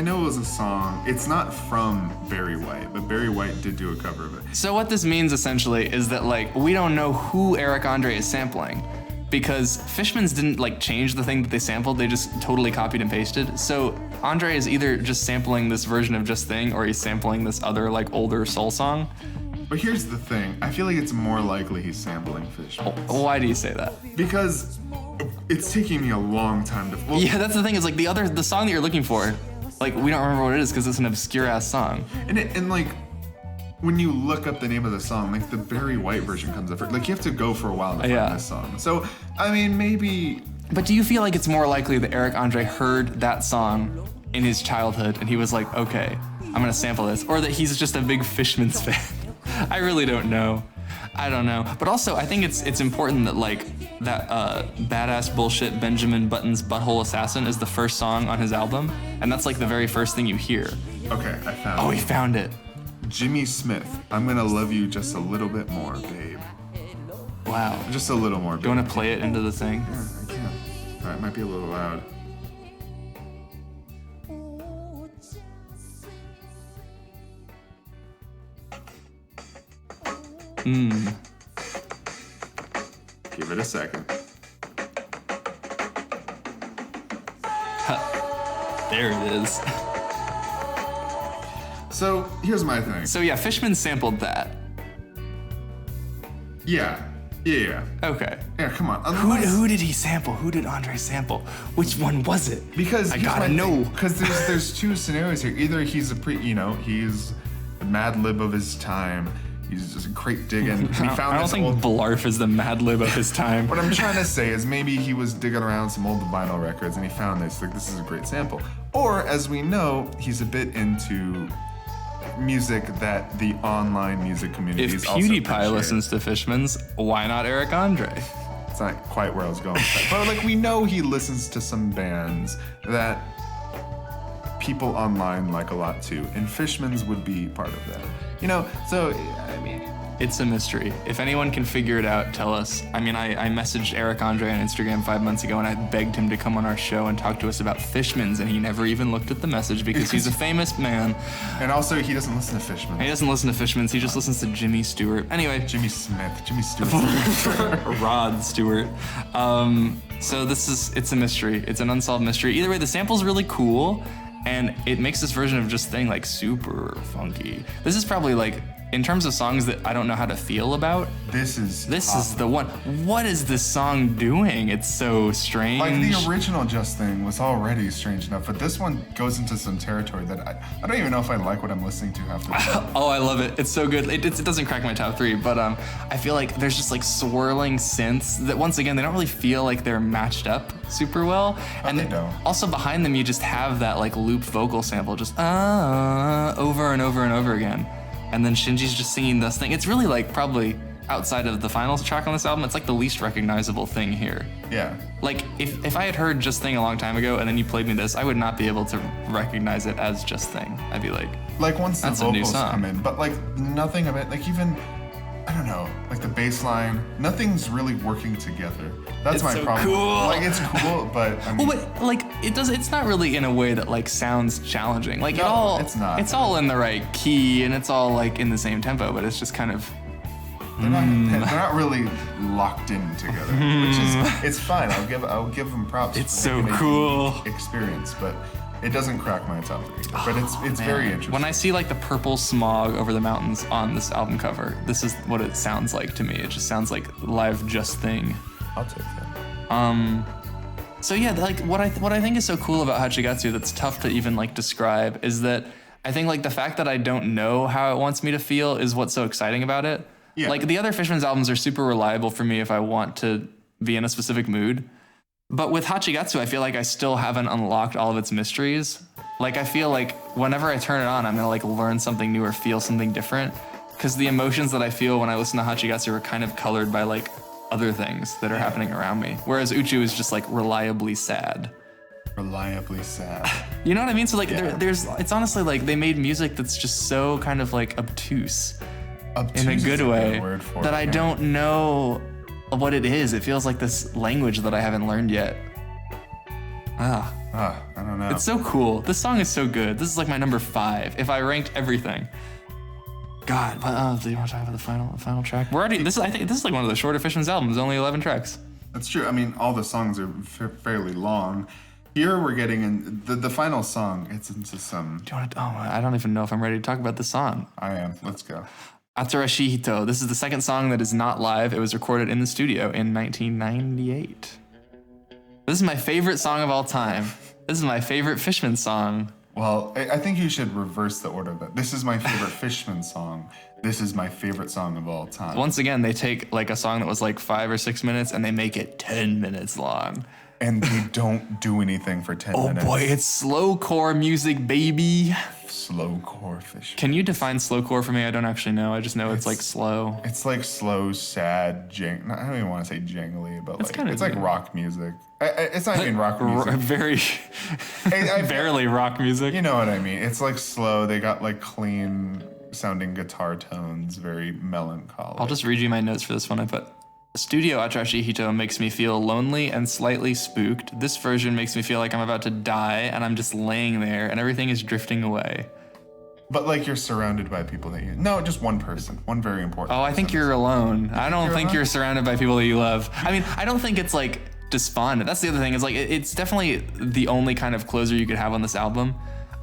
know it was a song. It's not from Barry White, but Barry White did do a cover of it. So what this means essentially is that like we don't know who Eric Andre is sampling because Fishmans didn't like change the thing that they sampled, they just totally copied and pasted. So Andre is either just sampling this version of Just Thing or he's sampling this other like older soul song. But here's the thing. I feel like it's more likely he's sampling Fishmans. Why do you say that? Because it's taking me a long time to. Well, Yeah, that's the thing is like the song that you're looking for, like we don't remember what it is because it's an obscure ass song. And like when you look up the name of the song, like the Barry White version comes up. Like you have to go for a while to find Yeah. this song. So I mean, maybe. But do you feel like it's more likely that Eric Andre heard that song in his childhood and he was like, okay, I'm gonna sample this, or that he's just a big Fishmans fan? I really don't know. I don't know. But also, I think it's important that like that Badass Bullshit Benjamin Button's Butthole Assassin is the first song on his album, and that's like the very first thing you hear. Okay, I found. Oh, it. he found it. Jimmy Smith. I'm gonna love you just a little bit more, babe. Wow. Just a little more. Do you want to play it into the thing? Yeah, I can. It might be a little loud. Give it a second. There it is. So here's my thing. So yeah, Fishman sampled that. Yeah. Okay. Yeah, come on. Who did he sample? Who did Andre sample? Which one was it? Because I gotta know. Because there's two scenarios here. Either he's he's the Mad Lib of his time. He's just great digging. I don't think Blarf is the Mad Lib of his time. What I'm trying to say is maybe he was digging around some old vinyl records and he found this. Like, this is a great sample. Or, as we know, he's a bit into music that the online music community If is also PewDiePie appreciate. listens to Fishmans, why not Eric Andre? It's not quite where I was going with that. But like, we know he listens to some bands that people online like a lot too, and Fishmans would be part of that. So I mean, It's a mystery. If anyone can figure it out, tell us. I mean, I messaged Eric Andre on Instagram 5 months ago and I begged him to come on our show and talk to us about Fishmans, and he never even looked at the message because he's a famous man. and also he doesn't listen to Fishmans. He doesn't listen to Fishmans, he just listens to Jimmy Stewart. Anyway. Jimmy Stewart. Rod Stewart. So it's a mystery. It's an unsolved mystery. Either way, the sample's really cool, and it makes this version of Just Thing like super funky. This is probably like, in terms of songs that I don't know how to feel about, This is the one. What is this song doing? It's so strange. like the original Just Thing was already strange enough, but this one goes into some territory that I don't even know if I like what I'm listening to half the time. Oh, I love it. It's so good. It doesn't crack my top 3, but I feel like there's just like swirling synths that, once again, they don't really feel like they're matched up super well. And they don't. Also behind them, you just have that like loop vocal sample just over and over and over again. And then Shinji's just singing this thing. It's really like probably outside of the final track on this album, it's like the least recognizable thing here. Yeah. Like if I had heard Just Thing a long time ago and then you played me this, I would not be able to recognize it as Just Thing. I'd be like Once the that's a new vocals song. come in, but like nothing of it, like even, I don't know, like the bass line, nothing's really working together. That's It's my so problem. cool. Like it's cool, but I mean, Well, but like it's not really in a way that like sounds challenging. Like No, it's not. It's all in the right key and it's all like in the same tempo, but it's just kind of they're not really locked in together, which is it's fine. I'll give them props. It's for so making a cool. unique experience, but it doesn't crack my top 3. But it's very interesting. When I see like the purple smog over the mountains on this album cover, this is what it sounds like to me. It just sounds like live Just Thing. I'll take that. So yeah, like what I think is so cool about Hachigatsu that's tough to even like describe is that I think like the fact that I don't know how it wants me to feel is what's so exciting about it. Yeah. Like the other Fishmans albums are super reliable for me if I want to be in a specific mood. But with Hachigatsu, I feel like I still haven't unlocked all of its mysteries. Like I feel like whenever I turn it on, I'm gonna like learn something new or feel something different. Because the emotions that I feel when I listen to Hachigatsu are kind of colored by like other things that are happening around me. Whereas Uchu is just like reliably sad. Reliably sad. You know what I mean? So like Yeah. it's honestly like they made music that's just so kind of like obtuse Obtuse in a is good way word for that it, I yeah. don't know what it is. It feels like this language that I haven't learned yet. I don't know. It's so cool. This song is so good. This is like my number 5 if I ranked everything. God, but do you want to talk about the final track? We're already. I think this is like one of the shorter Fishmans albums. Only 11 tracks. That's true. I mean, all the songs are fairly long. Here we're getting in the final song. It's into some. Do you want to? Oh, I don't even know if I'm ready to talk about the song. I am. Let's go. Atarashi Hito. This is the second song that is not live. It was recorded in the studio in 1998. This is my favorite song of all time. This is my favorite Fishman song. Well, I think you should reverse the order of that. This is my favorite Fishman song. This is my favorite song of all time. Once again, they take like a song that was like 5 or 6 minutes and they make it 10 minutes long. And they don't do anything for 10 Oh minutes. boy, it's slowcore music, baby. Slowcore Fish. Can you define slowcore for me? I don't actually know. I just know it's like slow. It's like slow, sad, I don't even want to say jangly, but like kinda it's like good. rock music. It's not even rock music. Very, barely rock music. You know what I mean? It's like slow. They got like clean sounding guitar tones, very melancholy. I'll just read you my notes for this one. I put Studio Atrashi Hito makes me feel lonely and slightly spooked. This version makes me feel like I'm about to die and I'm just laying there and everything is drifting away. But like you're surrounded by people that you... No, just one person. One very important Oh, I think you're alone. I don't think you're surrounded by people that you love. I mean, I don't think it's like despondent. That's the other thing is like, it's definitely the only kind of closer you could have on this album.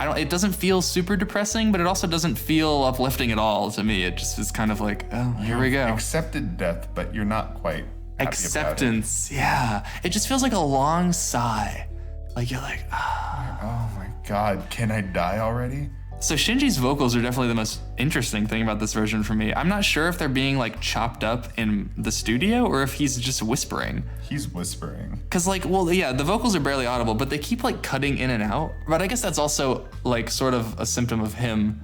It doesn't feel super depressing, but it also doesn't feel uplifting at all to me. It just is kind of like, oh, here we go. Accepted death, but you're not quite happy Acceptance, yeah. It just feels like a long sigh. Like you're like, ah. Oh my God, can I die already? So Shinji's vocals are definitely the most interesting thing about this version for me. I'm not sure if they're being like chopped up in the studio or if he's just whispering. He's whispering. Cause like, well, yeah, the vocals are barely audible, but they keep like cutting in and out. But I guess that's also like sort of a symptom of him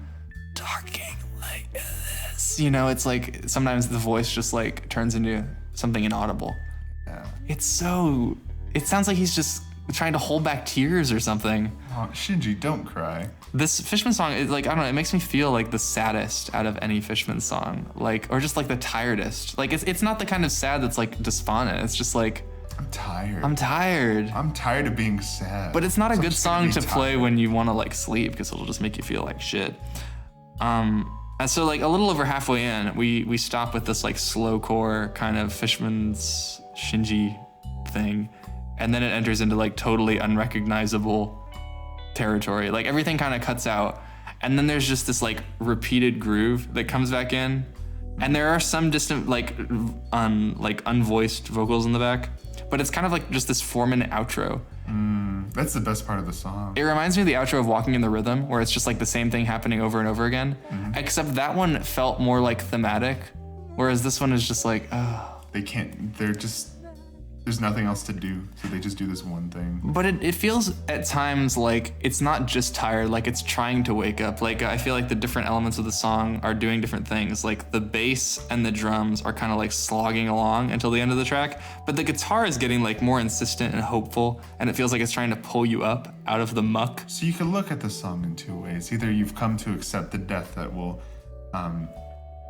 talking like this. You know, it's like sometimes the voice just like turns into something inaudible. Yeah. It sounds like he's just trying to hold back tears or something. Oh, Shinji, don't cry. This Fishman song is like, I don't know, it makes me feel like the saddest out of any Fishman song. Like, or just like the tiredest. Like, it's not the kind of sad that's like despondent. It's just like, I'm tired. I'm tired. I'm tired of being sad. But it's not a good song to play tired. when you want to like sleep because it'll just make you feel like shit. And so like a little over halfway in, we stop with this like slowcore kind of Fishman's Shinji thing. And then it enters into like totally unrecognizable territory. Like everything kind of cuts out. And then there's just this like repeated groove that comes back in. And there are some distant like unvoiced vocals in the back. But it's kind of like just this 4-minute outro. That's the best part of the song. It reminds me of the outro of Walking in the Rhythm, where it's just like the same thing happening over and over again. Except that one felt more like thematic. Whereas this one is just like, oh. There's nothing else to do, so they just do this one thing. But it feels at times like it's not just tired, like it's trying to wake up. Like I feel like the different elements of the song are doing different things. Like the bass and the drums are kind of like slogging along until the end of the track, but the guitar is getting like more insistent and hopeful, and it feels like it's trying to pull you up out of the muck. So you can look at the song in two ways. Either you've come to accept the death that will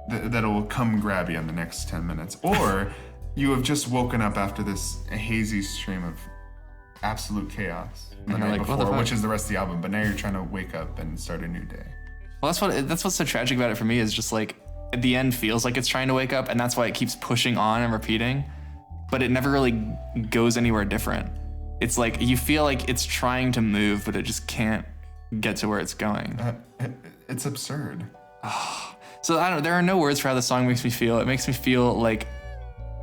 that'll come grab you in the next 10 minutes, or you have just woken up after this hazy stream of absolute chaos the night before, which is the rest of the album, but now you're trying to wake up and start a new day. Well, that's what's so tragic about it for me is just like at the end feels like it's trying to wake up, and that's why it keeps pushing on and repeating, but it never really goes anywhere different. It's like you feel like it's trying to move, but it just can't get to where it's going. It's absurd. So there are no words for how the song makes me feel. It makes me feel like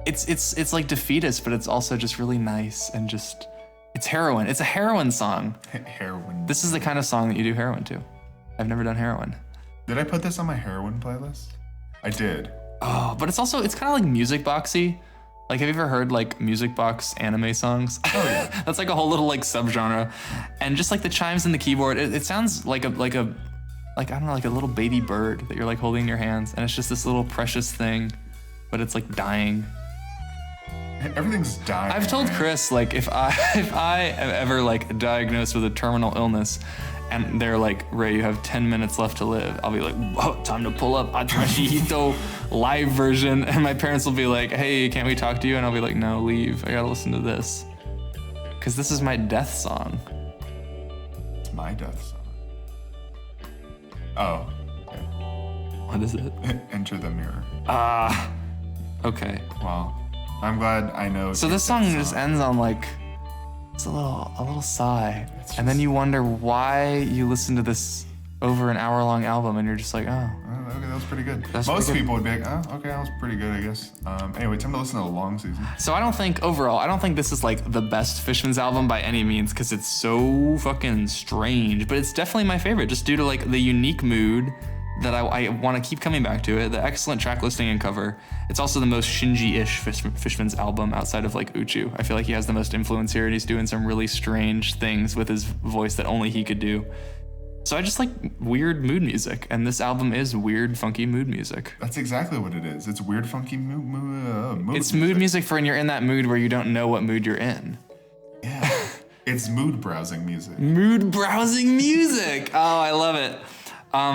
it's like defeatist, but it's also just really nice and just it's heroin. It's a heroin song. Heroin. This is the kind of song that you do heroin to. I've never done heroin. Did I put this on my heroin playlist? I did. Oh, but it's kind of like music boxy. Like, have you ever heard like music box anime songs? Oh yeah. That's like a whole little like subgenre, and just like the chimes in the keyboard, it sounds like a I don't know, like a little baby bird that you're like holding in your hands, and it's just this little precious thing, but it's like dying. Everything's dying. I've told man. Chris, like, if I am ever like diagnosed with a terminal illness and they're like, Ray, you have 10 minutes left to live, I'll be like, whoa, time to pull up Atrashi Hito live version. And my parents will be like, hey, can't we talk to you? And I'll be like, no, leave. I gotta listen to this. Because this is my death song. It's my death song. Oh. Okay. What is it? Enter the Mirror. Okay. Well, I'm glad I know. So this song just ends on like it's a little sigh, and then you wonder why you listen to this over an hour-long album, and you're just like, oh, okay, that was pretty good. Most people would be like, oh, okay, that was pretty good, I guess. Anyway, time to listen to the long season. So I don't think this is like the best Fishmans album by any means, because it's so fucking strange, but it's definitely my favorite, just due to like the unique mood that I want to keep coming back to it, the excellent track listing and cover. It's also the most Shinji-ish Fishmans album outside of like Uchu. I feel like he has the most influence here, and he's doing some really strange things with his voice that only he could do. So I just like weird mood music, and this album is weird, funky mood music. That's exactly what it is. It's weird, funky mood It's mood music for when you're in that mood where you don't know what mood you're in. Yeah. It's mood browsing music. Mood browsing music! Oh, I love it.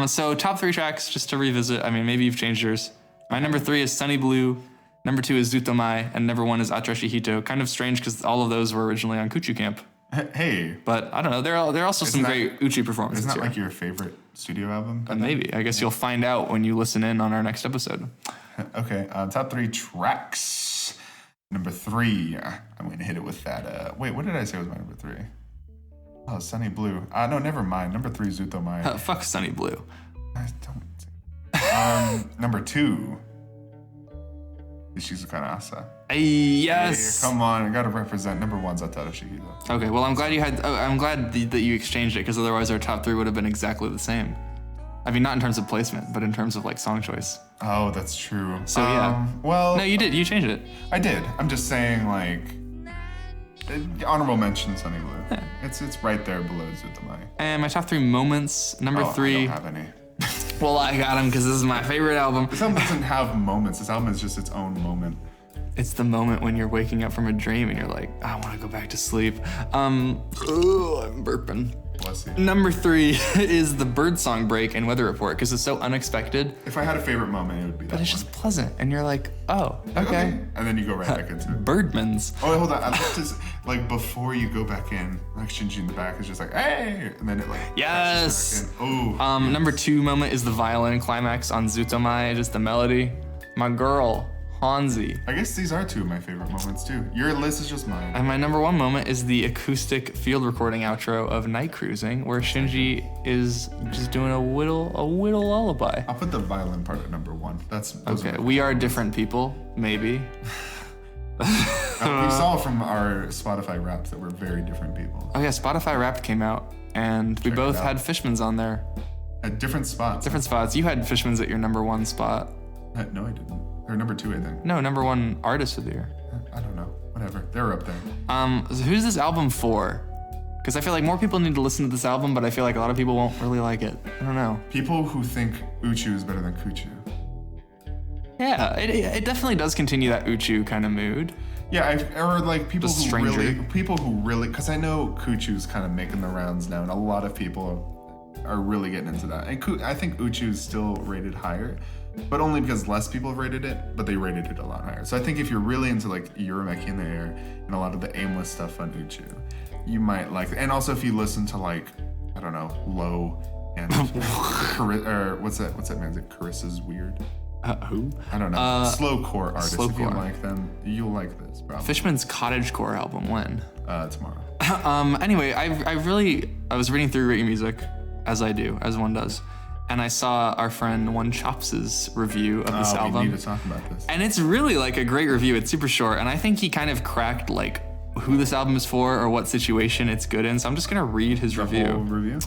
So top 3 tracks, just to revisit. I mean, maybe you've changed yours. My number 3 is Sunny Blue. Number 2 is Zutomai, and number 1 is Atrashi Hito. Kind of strange because all of those were originally on Kuchu Camp. Hey. But I don't know. There are also some great Uchi performances. Isn't that here. like your favorite studio album? Maybe. I guess you'll find out when you listen in on our next episode. Okay. Top 3 tracks. Number 3. I'm going to hit it with that. Wait, what did I say was my number 3? Oh, Sunny Blue. No, never mind. Number 3, Zutomai. Fuck Sunny Blue. I don't. Number 2. Shizuka Asa. Yes. Hey, come on, I gotta represent. Number 1's Atarashi Hito. Okay, well, I'm glad you had. I'm glad that you exchanged it because otherwise our top 3 would have been exactly the same. I mean, not in terms of placement, but in terms of like song choice. Oh, that's true. So yeah. Well. No, you did. You changed it. I did. I'm just saying, like, honorable mention, Sunny Blue. Yeah. It's right there below Zutomai. And my top 3 moments. Number 3. I don't have any. Well, I got him because this is my favorite album. This album doesn't have moments. This album is just its own moment. It's the moment when you're waking up from a dream and you're like, I want to go back to sleep. I'm burping. Bless you. Number 3 is the Birdsong break in Weather Report because it's so unexpected. If I had a favorite moment, it would be that. But it's just pleasant, and you're like, oh, Like, okay. And then you go right back into it. Birdmans. Oh, wait, hold on. I love this. Like, before you go back in, like Shinji in the back is just like, hey! And then it like... Yes! Oh. Number 2 moment is the violin climax on Zutomai, just the melody. My girl, Hanzi. I guess these are 2 of my favorite moments, too. Your list is just mine. And my number 1 moment is the acoustic field recording outro of Night Cruising, where Shinji is just doing a whittle lullaby. I'll put the violin part at number 1. Those Okay, we are different people, maybe. We saw from our Spotify Wrapped that we're very different people. Oh yeah, Spotify Wrapped came out, and we both had Fishmans on there. At different spots. Different spots. You had Fishmans at your number 1 spot. No, I didn't. Or number 2, I think. No, number 1 artist of the year. I don't know. Whatever. They're up there. So who's this album for? Because I feel like more people need to listen to this album, but I feel like a lot of people won't really like it. I don't know. People who think Uchu is better than Kuchu. Yeah, it definitely does continue that Uchu kind of mood. Yeah, or like people The who really, because I know Kuchu's kind of making the rounds now, and a lot of people are really getting into that. And I think Uchu's still rated higher, but only because less people have rated it, but they rated it a lot higher. So I think if you're really into like Yurumeki in the Air and a lot of the aimless stuff on Uchu, you might like it. And also if you listen to like, I don't know, Low and or what's that man's name? Carissa's Weird. Who? I don't know. Slowcore artists. Slowcore. If you like them, you'll like this probably. Fishman's Cottagecore album, when? Tomorrow. Anyway, I was reading through Rate Your Music, as I do, as one does, and I saw our friend One Chops' review of this album. We need to talk about this. And it's really like a great review. It's super short, and I think he kind of cracked like who this album is for or what situation it's good in. So I'm just gonna read his review. Whole review?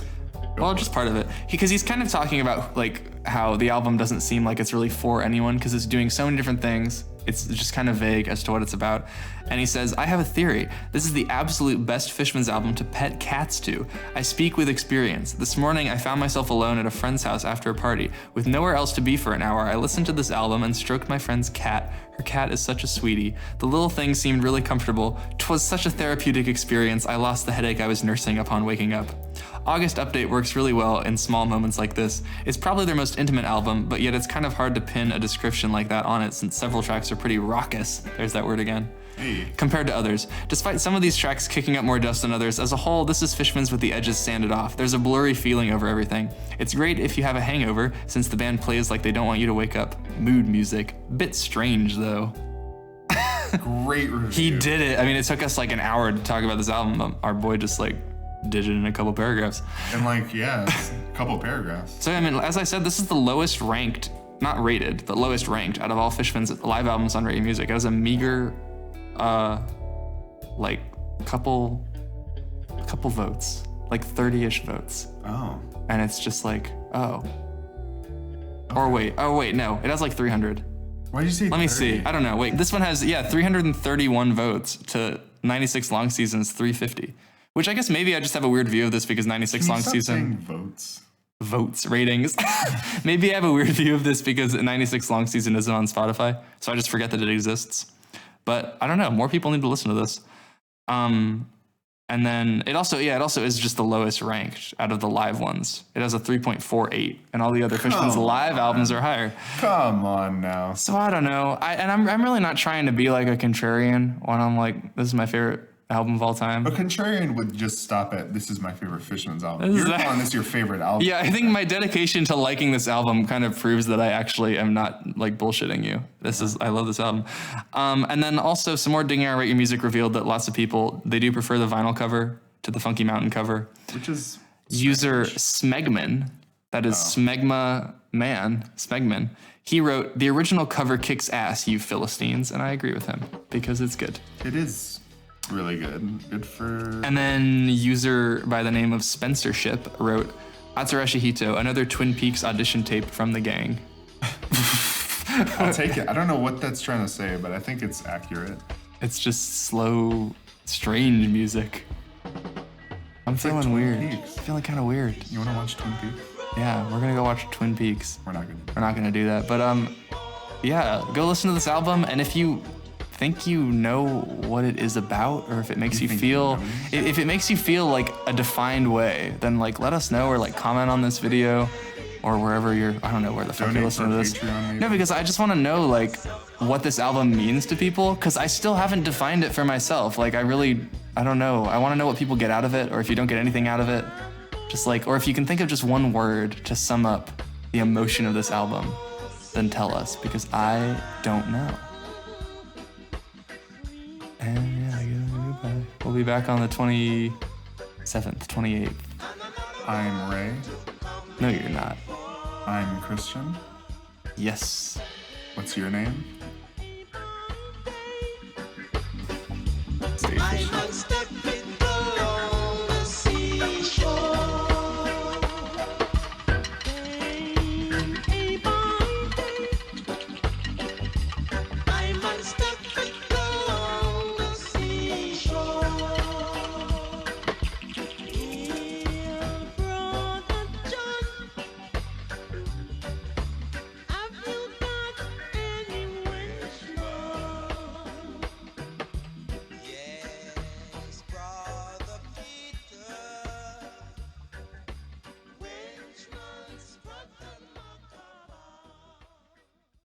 Well, just part of it, because he's kind of talking about like how the album doesn't seem like it's really for anyone because it's doing so many different things. It's just kind of vague as to what it's about. And he says, I have a theory. This is the absolute best Fishmans album to pet cats to. I speak with experience. This morning, I found myself alone at a friend's house after a party. With nowhere else to be for an hour, I listened to this album and stroked my friend's cat. Her cat is such a sweetie. The little thing seemed really comfortable. 'Twas such a therapeutic experience, I lost the headache I was nursing upon waking up. August Update works really well in small moments like this. It's probably their most intimate album, but yet it's kind of hard to pin a description like that on it since several tracks are pretty raucous. There's that word again. Compared to others. Despite some of these tracks kicking up more dust than others, as a whole, this is Fishmans with the edges sanded off. There's a blurry feeling over everything. It's great if you have a hangover, since the band plays like they don't want you to wake up. Mood music. Bit strange, though. Great review. He did it. I mean, it took us like an hour to talk about this album, but our boy just like did it in a couple paragraphs. And like, yeah, a couple paragraphs. So, I mean, as I said, this is the lowest ranked, not rated, but lowest ranked out of all Fishmans live albums on Rate Your Music. It has a meager, like, couple votes, like 30-ish votes. Oh. And it's just like, oh. Or wait, no, it has like 300. Why did you say Let me 30? see. I don't know. Wait, this one has, 331 votes to 96 long seasons, 350. Which I guess maybe I just have a weird view of this because 96 long season votes ratings. Maybe I have a weird view of this because 96 long season isn't on Spotify, so I just forget that it exists. But I don't know. More people need to listen to this. And And then it also is just the lowest ranked out of the live ones. It has a 3.48, and all the other Fishmans live albums are higher. Come on now. So I don't know. I'm really not trying to be like a contrarian when I'm like, this is my favorite album of all time. A contrarian would just stop at, this is my favorite Fishmans album. You're calling this your favorite album. Yeah, I think my dedication to liking this album kind of proves that I actually am not like bullshitting you. I love this album. And then also some more Digging Out Rate Your Music revealed that lots of people, they do prefer the vinyl cover to the Funky Mountain cover. Which is user Smegman, that is Smegma Man, Smegman. He wrote, the original cover kicks ass, you Philistines, and I agree with him because it's good. It is really good. Good for... And then user by the name of Spencership wrote, Atsureshi Hito, another Twin Peaks audition tape from the gang. I'll take it. I don't know what that's trying to say, but I think it's accurate. It's just slow, strange music. I'm feeling weird. Peaks. I'm feeling kind of weird. You want to watch Twin Peaks? Yeah, we're going to go watch Twin Peaks. We're not going to. We're not going to do that. But yeah, go listen to this album, and if you think you know what it is about, or if it makes you feel like a defined way, then like let us know, or like comment on this video, or wherever I don't know where the fuck you're listening to this. No, because I just want to know like what this album means to people, because I still haven't defined it for myself. Like I don't know. I want to know what people get out of it, or if you don't get anything out of it, just like, or if you can think of just one word to sum up the emotion of this album, then tell us, because I don't know. And yeah, goodbye. We'll be back on the 27th, 28th. I'm Ray. No, you're not. I'm Christian. Yes. What's your name?